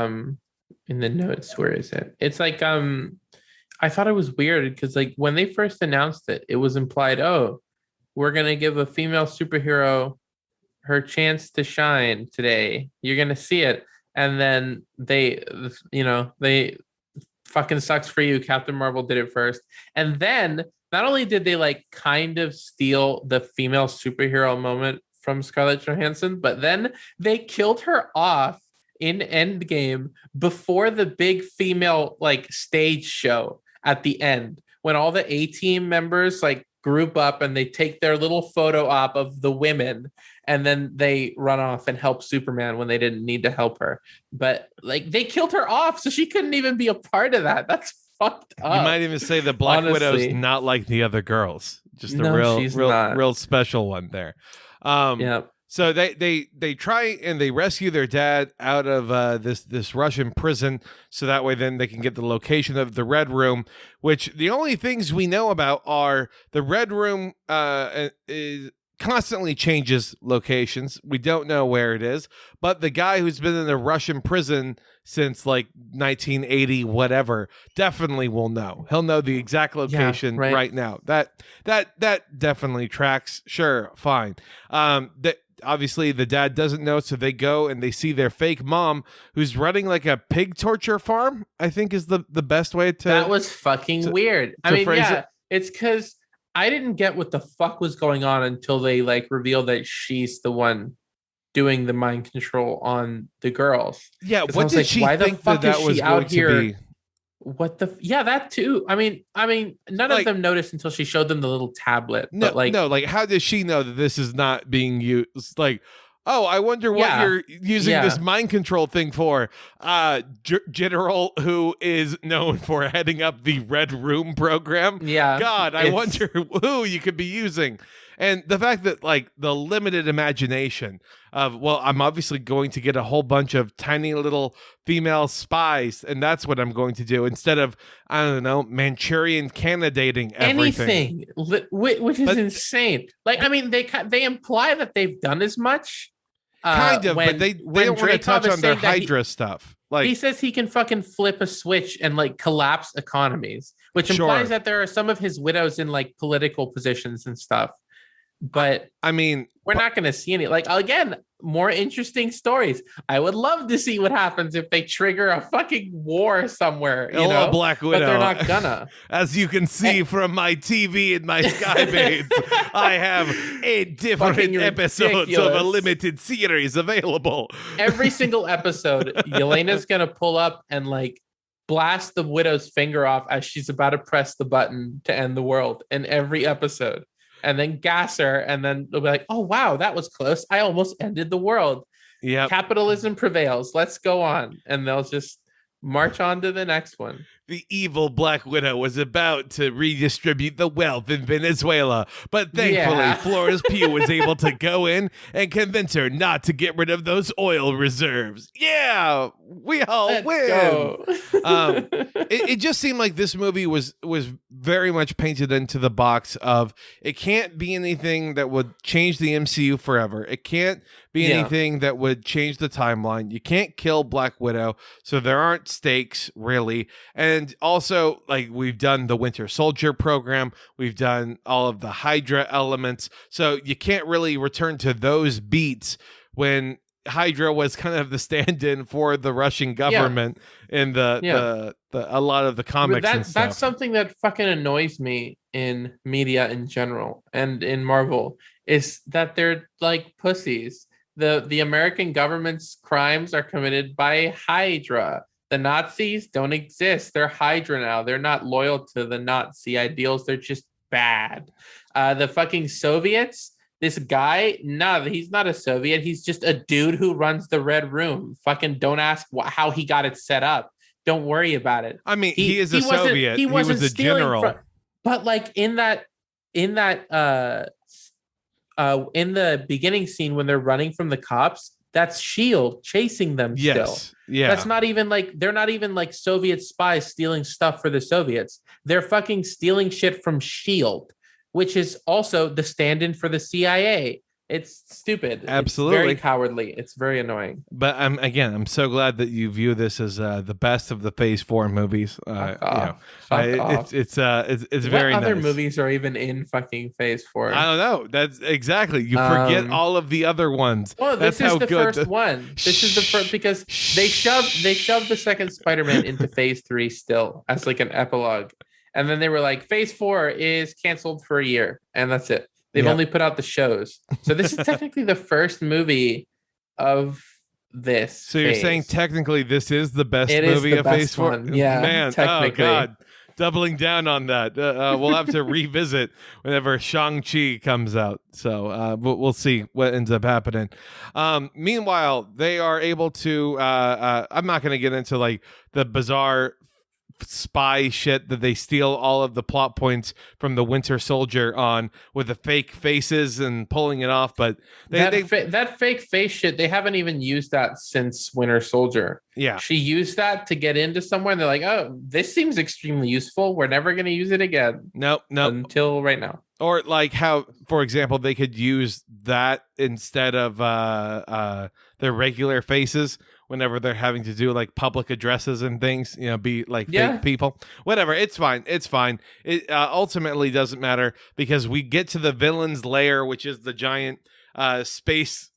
in the notes, where is it? It's like, I thought it was weird because, like, when they first announced it, it was implied, we're going to give a female superhero her chance to shine today. You're going to see it. And then they fucking sucks for you. Captain Marvel did it first. And then not only did they, like, kind of steal the female superhero moment from Scarlett Johansson, but then they killed her off in Endgame before the big female, like, stage show at the end when all the A-Team members, like, group up and they take their little photo op of the women and then they run off and help Superman when they didn't need to help her. But, like, they killed her off, so she couldn't even be a part of that. That's fucked up. You might even say the Black Widow's not like the other girls. just a real special one there. Yeah. So they try and they rescue their dad out of this Russian prison, so that way then they can get the location of the Red Room, which the only things we know about are the Red Room is constantly changes locations. We don't know where it is, but the guy who's been in a Russian prison since like 1980 whatever definitely will know. He'll know the exact location right now. That definitely tracks. Sure, fine. Obviously the dad doesn't know, so they go and they see their fake mom who's running like a pig torture farm, I think is the best way to. That was fucking weird. I mean, yeah, it's because I didn't get what the fuck was going on until they like revealed that she's the one doing the mind control on the girls. Yeah, what did she think that was going to be? What the? Yeah, that too. I mean, none of them noticed until she showed them the little tablet. No, but like how does she know that this is not being used? Like, oh, I wonder what you're using this mind control thing for. General who is known for heading up the Red Room program. Yeah, God, I wonder who you could be using. And the fact that like the limited imagination of, well, I'm obviously going to get a whole bunch of tiny little female spies, and that's what I'm going to do instead of, I don't know, Manchurian candidating everything. Anything, which is insane. Like, I mean, they imply that they've done as much. Kind of, but they don't want to touch on their Hydra stuff. Like, he says he can fucking flip a switch and like collapse economies, which implies that there are some of his widows in like political positions and stuff. But I mean, we're not going to see any, like, again, more interesting stories. I would love to see what happens if they trigger a fucking war somewhere. You know, Black Widow. But they're not gonna. As you can see from my TV and my Skybase, I have 8 different episodes of a limited series available. Every single episode, Yelena's going to pull up and like blast the Widow's finger off as she's about to press the button to end the world in every episode. And then gas her, and then they'll be like, oh, wow, that was close. I almost ended the world. Yeah, capitalism prevails. Let's go on. And they'll just march on to the next one. The evil Black Widow was about to redistribute the wealth in Venezuela, but thankfully Florence Pugh was able to go in and convince her not to get rid of those oil reserves. Yeah, we all win. It just seemed like this movie was very much painted into the box of, it can't be anything that would change the MCU forever. It can't be anything that would change the timeline. You can't kill Black Widow, so there aren't stakes really. And also, like, we've done the Winter Soldier program, we've done all of the Hydra elements, so you can't really return to those beats when Hydra was kind of the stand-in for the Russian government in the a lot of the comics and stuff. That's something that fucking annoys me in media in general and in Marvel, is that they're like pussies. The American government's crimes are committed by Hydra. The Nazis don't exist. They're Hydra now. They're not loyal to the Nazi ideals. They're just bad. The fucking Soviets, this guy, no, he's not a Soviet. He's just a dude who runs the Red Room. Fucking don't ask how he got it set up. Don't worry about it. I mean, he is a Soviet. He was a general. But like in the beginning scene when they're running from the cops, that's S.H.I.E.L.D. chasing them still. Yeah. That's not even like, they're not even like Soviet spies stealing stuff for the Soviets. They're fucking stealing shit from S.H.I.E.L.D., which is also the stand-in for the CIA. It's stupid. Absolutely. It's very cowardly. It's very annoying. But I'm so glad that you view this as the best of the Phase 4 movies. It's very what other nice. movies are even in fucking Phase 4? I don't know. That's exactly. You forget all of the other ones. Well, this is the first one. This is the first, because they shoved the second Spider-Man into Phase 3 still as like an epilogue. And then they were like, Phase 4 is canceled for a year, and that's it. They've only put out the shows. So this is technically the first movie of this. So you're saying technically this is the best movie of Phase 4? Yeah, man, technically. Oh God. Doubling down on that. We'll have to revisit whenever Shang-Chi comes out. So we'll see what ends up happening. Meanwhile, they are able to, I'm not going to get into like the bizarre spy shit that they steal all of the plot points from the Winter Soldier on with the fake faces and pulling it off. But that fake face shit, they haven't even used that since Winter Soldier. Yeah. She used that to get into somewhere and they're like, oh, this seems extremely useful. We're never going to use it again. Nope. Until right now. Or like how, for example, they could use that instead of their regular faces whenever they're having to do like public addresses and things, be like fake people. Whatever, it's fine. It ultimately doesn't matter because we get to the villain's lair, which is the giant skyship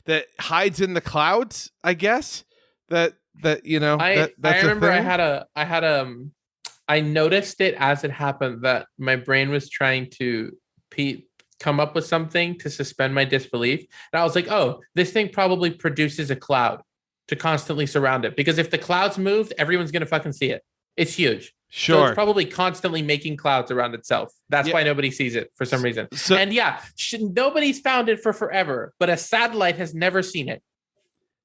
that hides in the clouds, I guess. I remember I noticed it as it happened that my brain was trying to come up with something to suspend my disbelief. And I was like, oh, this thing probably produces a cloud to constantly surround it. Because if the clouds moved, everyone's going to fucking see it. It's huge. Sure. So it's probably constantly making clouds around itself. That's why nobody sees it for some reason. Nobody's found it for forever, but a satellite has never seen it.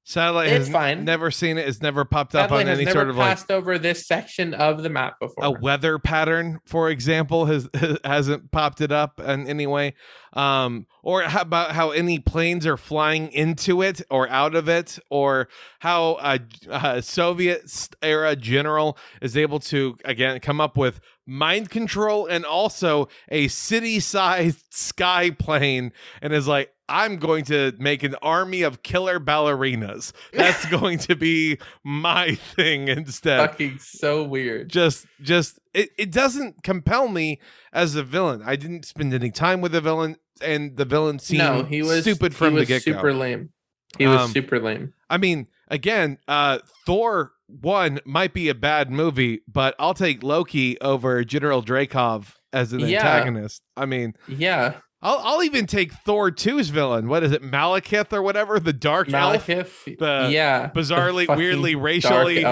Satellite it's has fine. Never seen it. It's never popped up Satellite on any has sort never of passed over this section of the map before. A weather pattern, for example, hasn't popped it up in any way. Or how about how any planes are flying into it or out of it, or how a Soviet era general is able to again come up with mind control and also a city-sized sky plane and is like, I'm going to make an army of killer ballerinas. That's going to be my thing instead. Fucking so weird. It doesn't compel me as a villain. I didn't spend any time with the villain, and the villain seemed stupid from the get-go. Super lame. He was super lame. I mean, again, Thor 1 might be a bad movie, but I'll take Loki over General Dreykov as an antagonist. I mean, I'll even take Thor 2's villain. What is it, Malekith or whatever? The Dark Elf? Bizarrely, weirdly, racially,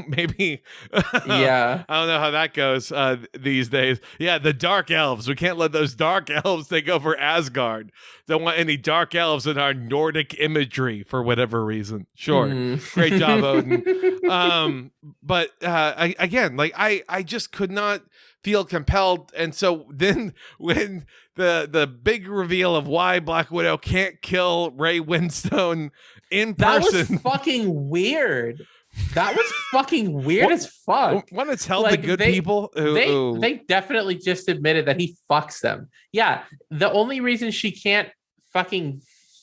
maybe. I don't know how that goes these days. Yeah, the Dark Elves. We can't let those Dark Elves take over Asgard. Don't want any Dark Elves in our Nordic imagery for whatever reason. Sure. Great job, Odin. But again, like I just could not feel compelled. And so then when the big reveal of why Black Widow can't kill Ray Winstone in person. That was fucking weird. That was fucking weird as fuck. Want to tell the good people? They definitely just admitted that he fucks them. Yeah. The only reason she can't fucking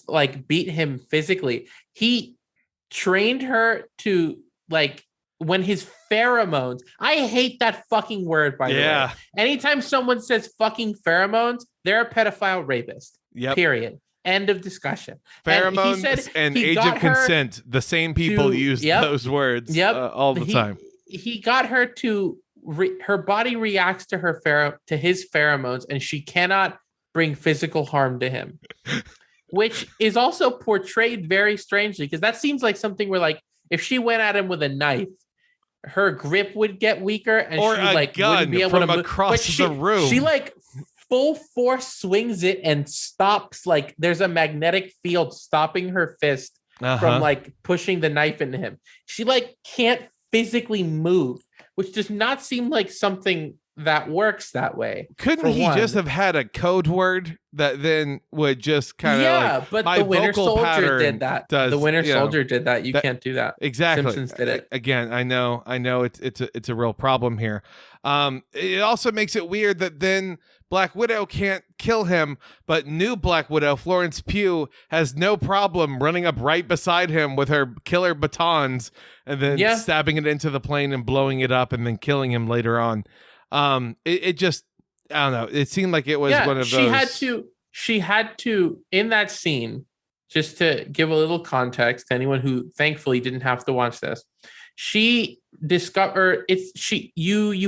like beat him physically, he trained her to like when his pheromones. I hate that fucking word, by the way. Anytime someone says fucking pheromones, they're a pedophile rapist. Yep. Period. End of discussion. Pheromones and age of consent. The same people use those words all the time. He got her to her body reacts to his pheromones, and she cannot bring physical harm to him, which is also portrayed very strangely because that seems like something where like if she went at him with a knife, her grip would get weaker, and or she a like gun wouldn't be able from to across the room. She like full force swings it and stops. Like there's a magnetic field stopping her fist from like pushing the knife into him. She like can't physically move, which does not seem like something that works that way. Couldn't he just have had a code word that then would just kind of but the Winter Soldier did that. The Winter Soldier did that. You can't do that. Exactly. Simpsons did it. Again, I know it's a real problem here. It also makes it weird that then Black Widow can't kill him, but new Black Widow, Florence Pugh, has no problem running up right beside him with her killer batons and then stabbing it into the plane and blowing it up and then killing him later on. It just, I don't know. It seemed like it was one of those. She had to in that scene, just to give a little context to anyone who thankfully didn't have to watch this. You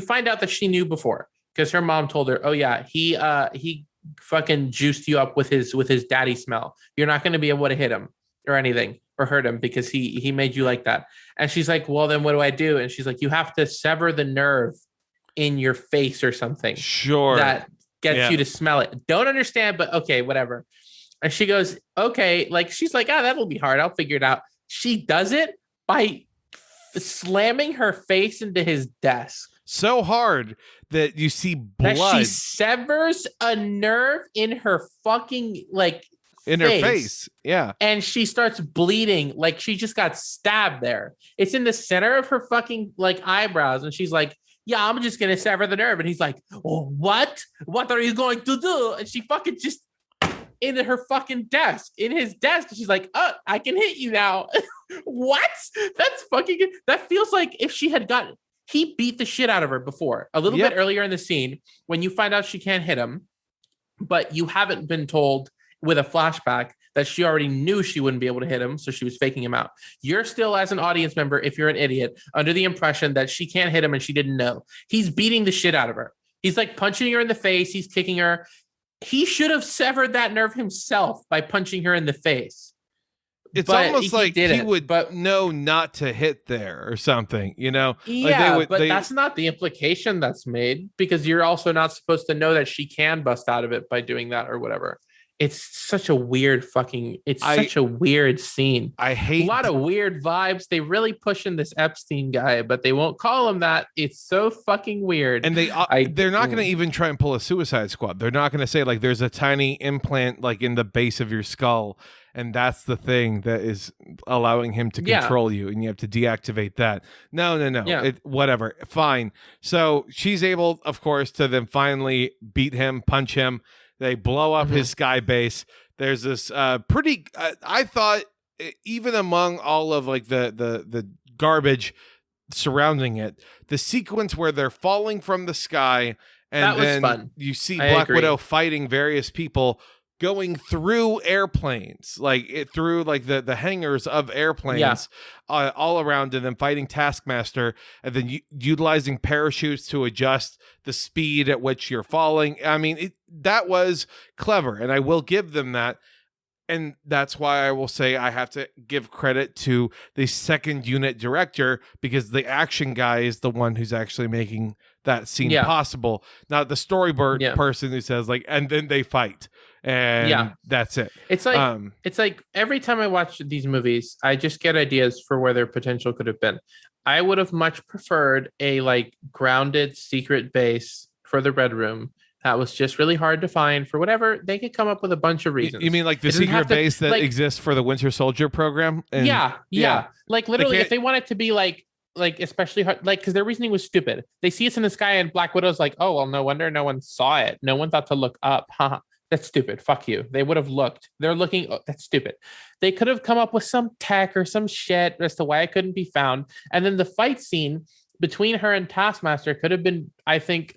find out that she knew before because her mom told her, oh yeah, he fucking juiced you up with his daddy smell. You're not going to be able to hit him or anything or hurt him because he made you like that. And she's like, well, then what do I do? And she's like, you have to sever the nerve in your face or something. Sure. That gets you to smell it. Don't understand, but okay, whatever. And she goes, okay, like she's like, that'll be hard. I'll figure it out. She does it by slamming her face into his desk so hard that you see blood. That she severs a nerve in her fucking in her face. Yeah. And she starts bleeding like she just got stabbed there. It's in the center of her fucking eyebrows. And she's like, yeah, I'm just going to sever the nerve. And he's like, oh, what? What are you going to do? And she fucking just in her fucking desk, in his desk. She's like, oh, I can hit you now. What? That's fucking, that feels like if she had gotten, he beat the shit out of her before a little bit earlier in the scene when you find out she can't hit him, but you haven't been told with a flashback that she already knew she wouldn't be able to hit him. So she was faking him out. You're still, as an audience member, if you're an idiot, under the impression that she can't hit him and she didn't know. He's beating the shit out of her. He's punching her in the face. He's kicking her. He should have severed that nerve himself by punching her in the face. It's almost like he would know not to hit there or something, Yeah, but that's not the implication that's made, because you're also not supposed to know that she can bust out of it by doing that or whatever. It's such a weird such a weird scene. I hate a lot of weird vibes. They really pushing this Epstein guy, but they won't call him that. It's so fucking weird. And they're not going to even try and pull a Suicide Squad. They're not going to say there's a tiny implant in the base of your skull, and that's the thing that is allowing him to control you, and you have to deactivate that. No. Yeah. Whatever. Fine. So she's able, of course, to then finally beat him, punch him. They blow up his sky base. There's this pretty. I thought, even among all of the garbage surrounding it, the sequence where they're falling from the sky, and then fun. You see Black Widow fighting various people going through airplanes, through the hangars of airplanes, all around, and then fighting Taskmaster, and then utilizing parachutes to adjust the speed at which you're falling. I mean, that was clever, and I will give them that. And that's why I will say I have to give credit to the second unit director, because the action guy is the one who's actually making that scene possible, not the storyboard person who says and then they fight. And that's it. It's like every time I watch these movies, I just get ideas for where their potential could have been. I would have much preferred a grounded secret base for the Red Room that was just really hard to find for whatever. They could come up with a bunch of reasons. You mean the secret base that exists for the Winter Soldier program? And, yeah. Literally, if they want it to be especially hard, because their reasoning was stupid. They see us in the sky and Black Widow's oh, well, no wonder no one saw it. No one thought to look up. Haha. That's stupid. Fuck you. They would have looked. They're looking. Oh, that's stupid. They could have come up with some tech or some shit as to why it couldn't be found. And then the fight scene between her and Taskmaster could have been, I think,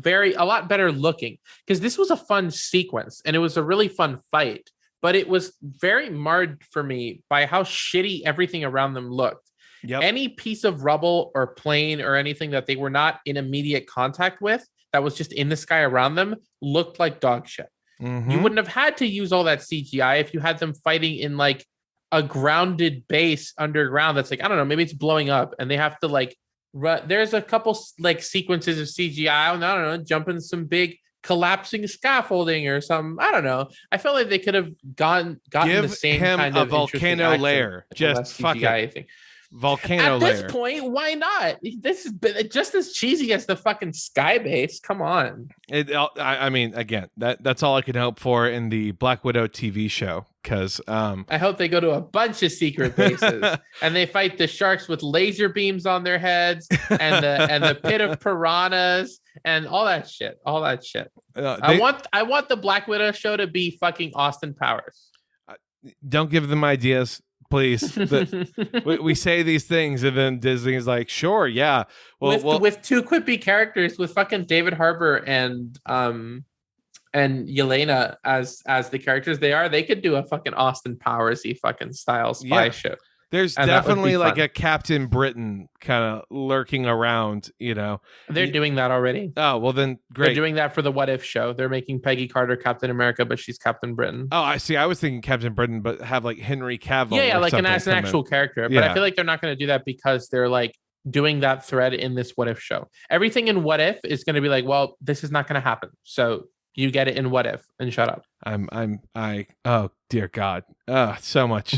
a lot better looking, because this was a fun sequence and it was a really fun fight, but it was very marred for me by how shitty everything around them looked. Yep. Any piece of rubble or plane or anything that they were not in immediate contact with, that was just in the sky around them, looked like dog shit. Mm-hmm. You wouldn't have had to use all that CGI if you had them fighting in a grounded base underground that's I don't know, maybe it's blowing up and they have to there's a couple sequences of CGI, I don't know, jumping some big collapsing scaffolding or something. I don't know. I felt like they could have gotten the same kind of volcano layer. Just fuck it. Thing. Volcano At layer. At this point, why not? This is just as cheesy as the fucking sky base. Come on. I mean, again, that's all I can hope for in the Black Widow TV show. Because I hope they go to a bunch of secret bases and they fight the sharks with laser beams on their heads and the pit of piranhas and all that shit. I want the Black Widow show to be fucking Austin Powers. Don't give them ideas, please. We say these things and then Disney is like, sure, yeah. Well, with two quippy characters, with fucking David Harbour and Yelena as the characters they could do a fucking Austin Powers-y fucking style spy show. There's definitely a Captain Britain kind of lurking around, They're doing that already. Oh, well then great. They're doing that for the What If show. They're making Peggy Carter Captain America, but she's Captain Britain. Oh, I see. I was thinking Captain Britain, but have Henry Cavill. Yeah, as an actual character. But I feel like they're not going to do that because they're doing that thread in this What If show. Everything in What If is going to be well, this is not going to happen. So You get it in What If, and shut up. Oh dear God. So much.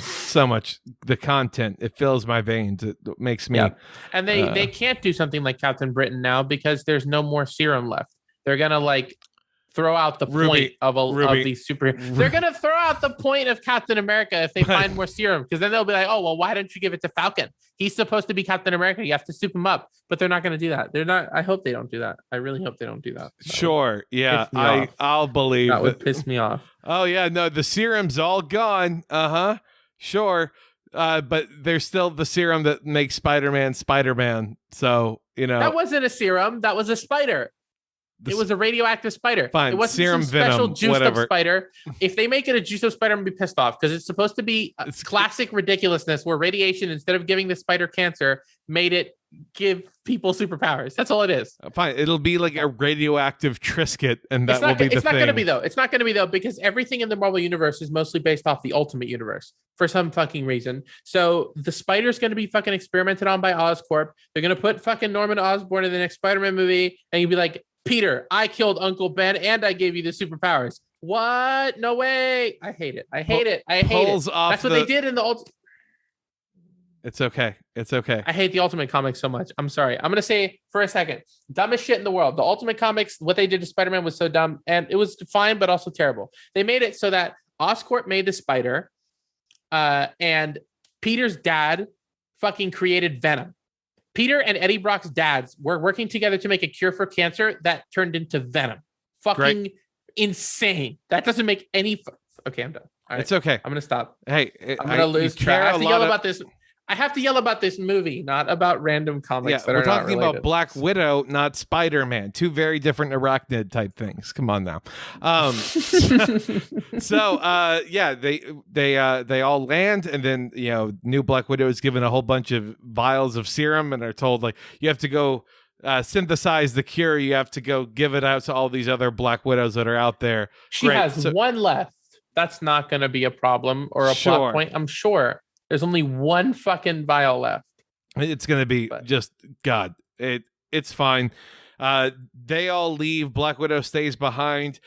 The content, it fills my veins. It makes me. And they can't do something like Captain Britain now because there's no more serum left. They're going to throw out the point of these super. They're going to throw out the point of Captain America if they find more serum, because then they'll be like, oh, well, why don't you give it to Falcon? He's supposed to be Captain America. You have to soup him up, but they're not going to do that. They're not. I hope they don't do that. I really hope they don't do that. Sure. Yeah. I'll believe that would piss me off. Oh yeah. No, the serum's all gone. Sure. But there's still the serum that makes Spider-Man. So, that wasn't a serum. That was a spider. It was a radioactive spider. Fine. It wasn't serum, some special venom, juiced whatever. up spider. If they make it a juiced up spider, I'm gonna be pissed off, because it's supposed to be classic ridiculousness where radiation, instead of giving the spider cancer, made it give people superpowers. That's all it is. Fine. It'll be like a radioactive Triscuit, and that will be the thing. It's not going to be though. It's not going to be though, because everything in the Marvel universe is mostly based off the Ultimate Universe for some fucking reason. So the spider's going to be fucking experimented on by Oscorp. They're going to put fucking Norman Osborn in the next Spider-Man movie, and you'll be like, Peter, I killed Uncle Ben and I gave you the superpowers. What? No way. I hate it. I hate it. That's what they did in the Ultimate. It's okay. I hate the Ultimate Comics so much. I'm sorry. I'm going to say for a second, dumbest shit in the world. The Ultimate Comics, what they did to Spider-Man was so dumb, and it was fine, but also terrible. They made it so that Oscorp made the spider, and Peter's dad fucking created Venom. Peter and Eddie Brock's dads were working together to make a cure for cancer that turned into Venom. Fucking insane. That doesn't make any... Okay, I'm done. All right. It's okay. I'm going to stop. Hey, I'm going to lose track. I have to yell about this. I have to yell about this movie, not about random comics that are not related. We're talking about Black Widow, not Spider-Man. Two very different arachnid type things. Come on now. They all land, and then new Black Widow is given a whole bunch of vials of serum, and are told you have to go synthesize the cure. You have to go give it out to all these other Black Widows that are out there. She has one left. That's not going to be a problem or a plot point, I'm sure. There's only one fucking vial left. It's going to be God. It's fine. They all leave. Black Widow stays behind.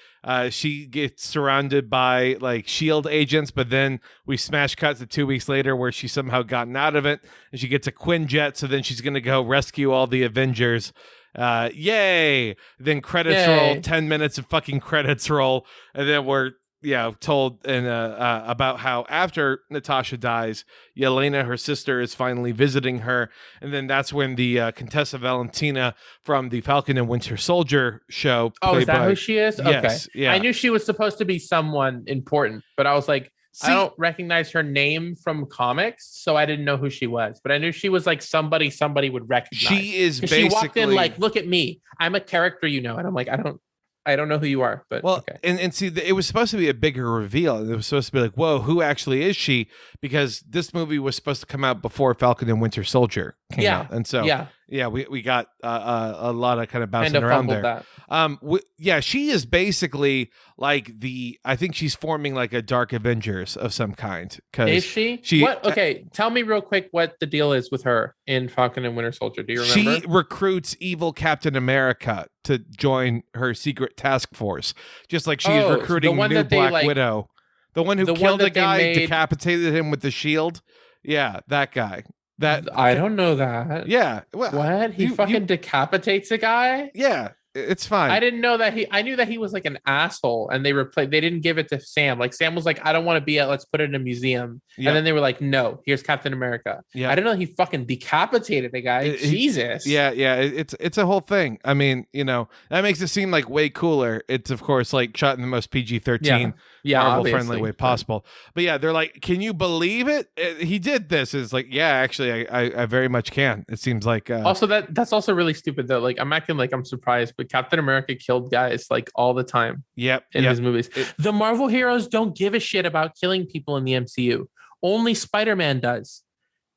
She gets surrounded by SHIELD agents, but then we smash cut to 2 weeks later where she's somehow gotten out of it, and she gets a Quinjet. So then she's going to go rescue all the Avengers. Yay! Then credits roll. 10 minutes of fucking credits roll, and then we're told about how after Natasha dies, Yelena, her sister, is finally visiting her, and then that's when the Contessa Valentina from the Falcon and Winter Soldier show. Oh, is that who she is? Yes, okay. Yeah. I knew she was supposed to be someone important, but I was like, I don't recognize her name from comics, so I didn't know who she was. But I knew she was somebody would recognize. She is basically... She walked in look at me, I'm a character, and I'm like, I don't know who you are, but okay. And see, it was supposed to be a bigger reveal. It was supposed to be whoa, who actually is she? Because this movie was supposed to come out before Falcon and Winter Soldier came out, and so we got a lot of kind of bouncing around there. She is basically I think she's forming a Dark Avengers of some kind. Is she? What? Okay, tell me real quick what the deal is with her in Falcon and Winter Soldier. Do you remember? She recruits evil Captain America to join her secret task force, just like she is recruiting new Black Widow. The one who killed a guy, decapitated him with the shield. Yeah, that guy. I don't know that. Yeah. Well, what? He fucking decapitates a guy? Yeah. It's fine. I didn't know that I knew that he was an asshole, and they didn't give it to Sam. Sam was I don't want to be let's put it in a museum. Yep. And then they were like, no, here's Captain America. Yeah. I didn't know he fucking decapitated a guy. Jesus. Yeah. It's a whole thing. I mean, that makes it seem way cooler. It's of course shot in the most PG-13 Marvel friendly way possible. But yeah, they're can you believe it? He did this. It's actually I very much can. It seems also that's also really stupid though. I'm acting I'm surprised, but Captain America killed guys all the time. Yep. In his movies. The Marvel heroes don't give a shit about killing people in the MCU. Only Spider-Man does.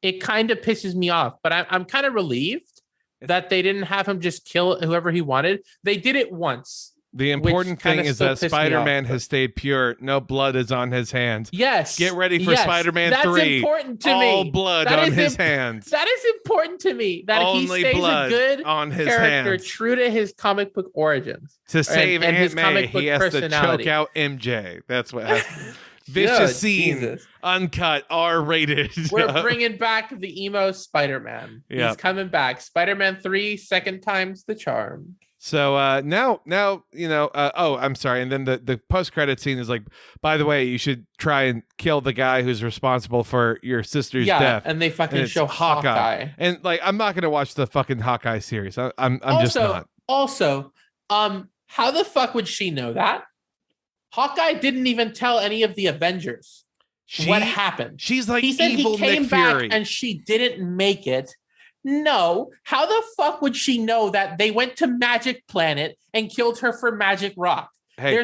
It kind of pisses me off, but I'm kind of relieved that they didn't have him just kill whoever he wanted. They did it once The important thing is that Spider-Man has stayed pure. No blood is on his hands. Yes. Get ready for Spider-Man 3. That's important to me. All blood on his hands. That is important to me. That Only he stays blood a good on his character, hands. true to his comic book origins. To save and Aunt May, he has to choke out MJ. That's what happens. Vicious scene, Jesus. Uncut, R-rated. We're bringing back the emo Spider-Man. Yep. He's coming back. Spider-Man 3, second time's the charm. So now I'm sorry. And then the post-credit scene is like, by the way, you should try and kill the guy who's responsible for your sister's death. And they fucking show Hawkeye. And like, I'm not going to watch the fucking Hawkeye series. I'm just not. Also, how the fuck would she know that? Hawkeye didn't even tell any of the Avengers what happened. She's like, he said evil he came Nick back Fury. and she didn't make it. No, how the fuck would she know that they went to Magic Planet and killed her for Magic Rock? Hey.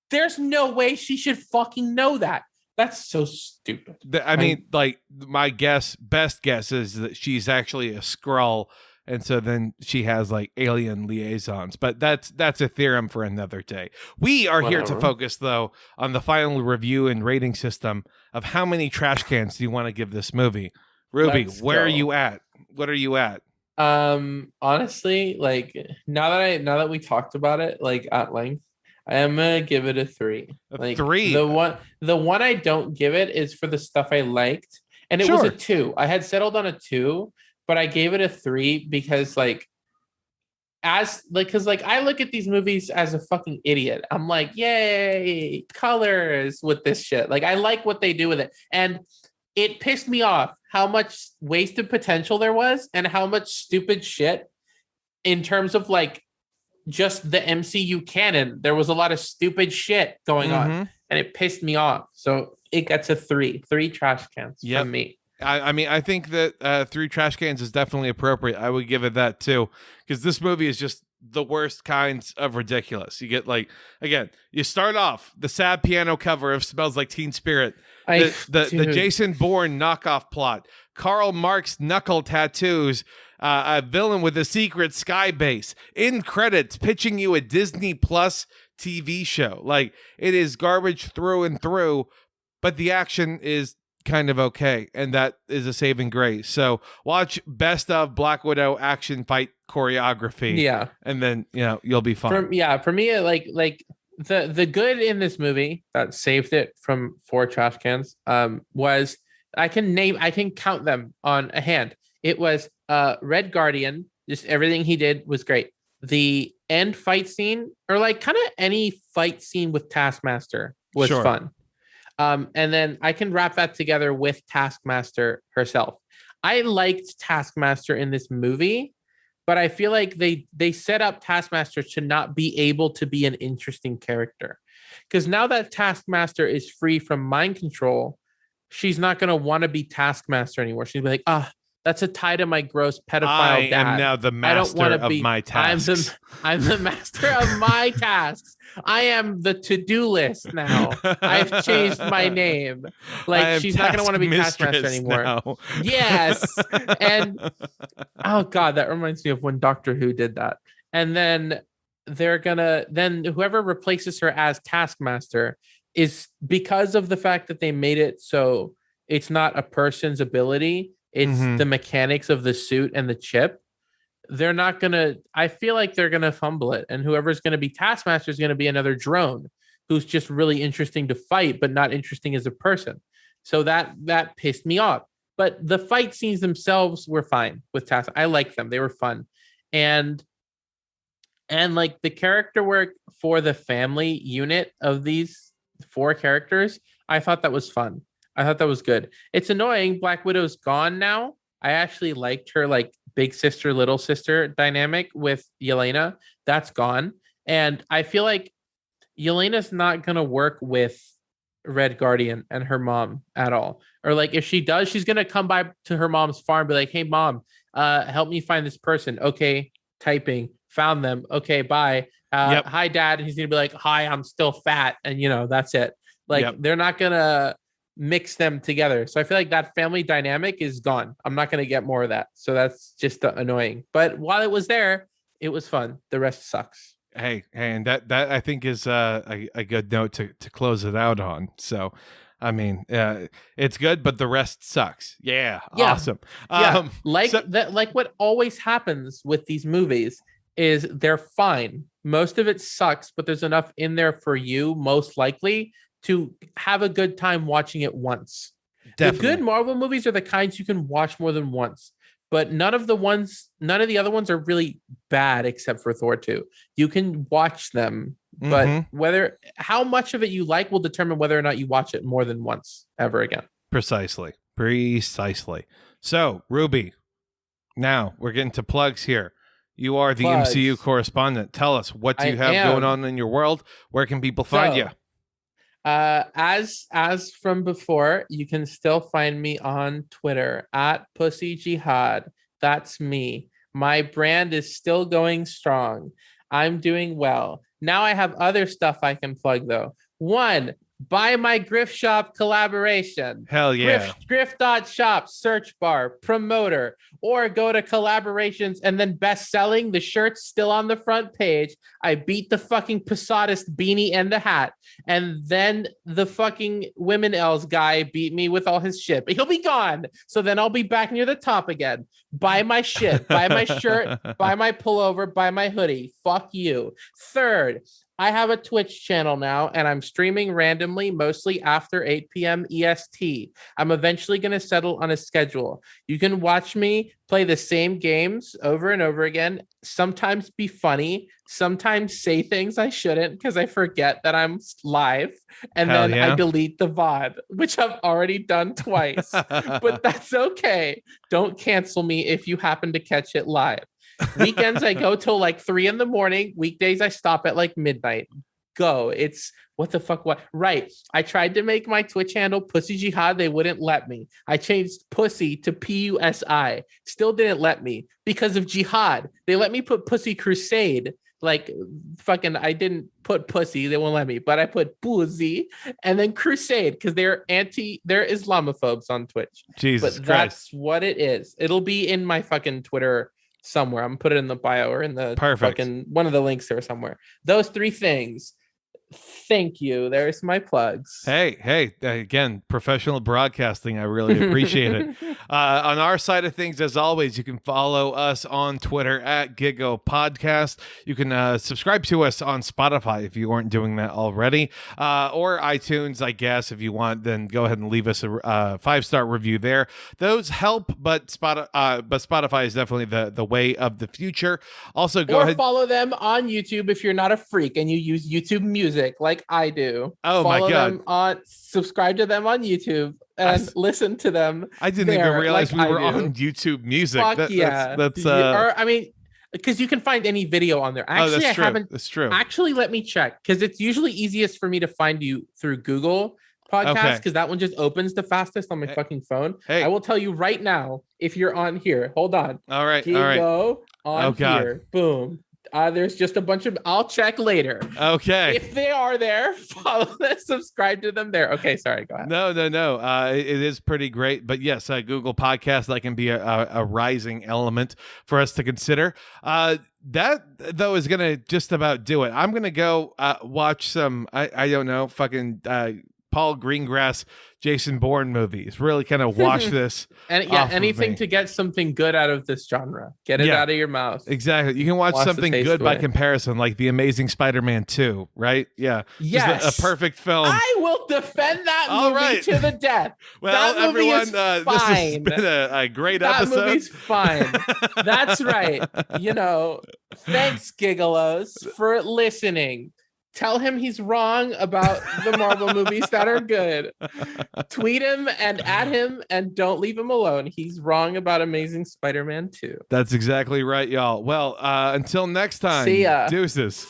There's no way she should fucking know that. That's so stupid. I mean, like, my best guess is that she's actually a Skrull, and so then she has like alien liaisons. But that's a theorem for another day. We are here to focus though on the final review and rating system of how many trash cans do you want to give this movie. Ruby, where are you at? What are you at? Honestly, like now that we talked about it like at length, I am gonna give it a 3. A 3. The one I don't give it is for the stuff I liked, and it was a 2. I had settled on a 2, but I gave it a 3 because I look at these movies as a fucking idiot. I'm like, yay, colors with this shit. Like I like what they do with it, and it pissed me off how much wasted potential there was and how much stupid shit in terms of like just the MCU canon. There was a lot of stupid shit going on and it pissed me off. So it gets a 3 trash cans from me. I mean, I think that 3 trash cans is definitely appropriate. I would give it that too, because this movie is just the worst kinds of ridiculous. You get like, again, you start off the sad piano cover of Smells Like Teen Spirit, the Jason Bourne knockoff plot, Karl Marx knuckle tattoos, a villain with a secret sky base, in credits pitching you a Disney Plus TV show. Like, it is garbage through and through, but the action is kind of okay, and that is a saving grace. So watch best of Black Widow action fight choreography, and then you'll be fine. For me, like the good in this movie that saved it from 4 trash cans was I can count them on a hand. It was Red Guardian. Just everything he did was great. The end fight scene, or like kind of any fight scene with Taskmaster, was fun. And then I can wrap that together with Taskmaster herself. I liked Taskmaster in this movie, but I feel like they set up Taskmaster to not be able to be an interesting character. Because now that Taskmaster is free from mind control, she's not going to want to be Taskmaster anymore. She'll be like, that's a tie to my gross pedophile dad. I am now the master of my tasks. I'm the master of my tasks. I am the to-do list now. I've changed my name. Like, she's not going to want to be Taskmaster anymore. Now. Yes. And, oh God, that reminds me of when Doctor Who did that. And then then whoever replaces her as Taskmaster is, because of the fact that they made it so it's not a person's ability, it's the mechanics of the suit and the chip. They're not going to, I feel like they're going to fumble it. And whoever's going to be Taskmaster is going to be another drone who's just really interesting to fight, but not interesting as a person. So that pissed me off. But the fight scenes themselves were fine with Taskmaster. I liked them. They were fun. And like the character work for the family unit of these 4 characters, I thought that was fun. I thought that was good. It's annoying. Black Widow's gone now. I actually liked her like big sister, little sister dynamic with Yelena. That's gone. And I feel like Yelena's not going to work with Red Guardian and her mom at all. Or like if she does, she's going to come by to her mom's farm, be like, hey mom, help me find this person. Okay. Typing, found them. Okay. Bye. Hi dad. He's going to be like, hi, I'm still fat. And that's it. Like they're not going to mix them together. So I feel like that family dynamic is gone. I'm not going to get more of that. So that's just annoying. But while it was there, it was fun. The rest sucks. Hey, and that I think is a good note to close it out on. So, I mean, it's good, but the rest sucks. Yeah, Yeah. awesome. Yeah, like what always happens with these movies is they're fine. Most of it sucks, but there's enough in there for you, most likely, to have a good time watching it once. Definitely. The good Marvel movies are the kinds you can watch more than once. But none of the other ones are really bad except for Thor 2. You can watch them, but how much of it you like will determine whether or not you watch it more than once ever again. Precisely. So, Ruby, now we're getting to plugs here. You are the MCU correspondent. Tell us, what do you have going on in your world? Where can people find you? As from before, you can still find me on Twitter at Pussy Jihad. That's me. My brand is still going strong. I'm doing well. Now I have other stuff I can plug though. One, buy my Griff Shop collaboration. Hell yeah. Griff.shop, search bar, promoter, or go to collaborations and then best selling. The shirt's still on the front page. I beat the fucking Posadist beanie and the hat. And then the fucking Women L's guy beat me with all his shit. But he'll be gone. So then I'll be back near the top again. Buy my shit. Buy my shirt. Buy my pullover. Buy my hoodie. Fuck you. Third, I have a Twitch channel now, and I'm streaming randomly, mostly after 8 p.m. EST. I'm eventually going to settle on a schedule. You can watch me play the same games over and over again, sometimes be funny, sometimes say things I shouldn't because I forget that I'm live, and then I delete the VOD, which I've already done twice. But that's okay. Don't cancel me if you happen to catch it live. Weekends I go till like 3 a.m. Weekdays I stop at like midnight. Go. It's what the fuck? What? Right. I tried to make my Twitch handle Pussy Jihad. They wouldn't let me. I changed Pussy to PUSI. Still didn't let me because of Jihad. They let me put Pussy Crusade. Like fucking, I didn't put Pussy. They won't let me, but I put Pussy and then Crusade because they're Islamophobes on Twitch. Jesus but Christ. That's what it is. It'll be in my fucking Twitter somewhere. I'm gonna put it in the bio or in the fucking one of the links there somewhere. Those 3 things. Thank you. There's my plugs. Hey, again, professional broadcasting. I really appreciate it. On our side of things, as always, you can follow us on Twitter at Gigo Podcast. You can subscribe to us on Spotify if you aren't doing that already, or iTunes, I guess. If you want, then go ahead and leave us a 5-star review there. Those help, but Spotify is definitely the way of the future. Also, go ahead. Follow them on YouTube if you're not a freak and you use YouTube Music like I do. Oh, follow my God. Them subscribe to them on YouTube and listen to them. I didn't even realize we were on YouTube Music. Fuck yeah. That's because you can find any video on there. Actually, that's true. That's true. Actually, let me check because it's usually easiest for me to find you through Google Podcasts because that one just opens the fastest on my fucking phone. Hey. I will tell you right now if you're on here. Hold on. All right. Go on here. Boom. There's just a bunch of. I'll check later. Okay. If they are there, follow them, subscribe to them there. Okay, sorry. Go ahead. No. It is pretty great, but yes, Google Podcast that can be a rising element for us to consider. That though is gonna just about do it. I'm gonna go watch some. I don't know, fucking Paul Greengrass, Jason Bourne movies. Really kind of wash this. And anything to get something good out of this genre. Get it out of your mouth. Exactly. You can watch something good by comparison, like The Amazing Spider-Man 2, right? Yeah. Yes. Just a perfect film. I will defend that movie to the death. Well, that movie everyone, is this fine. has been a great that episode. That movie's fine. That's right. Thanks, Gigolos, for listening. Tell him he's wrong about the Marvel movies that are good. Tweet him and at him and don't leave him alone. He's wrong about Amazing Spider-Man 2. That's exactly right, y'all. Well, until next time. See ya. Deuces.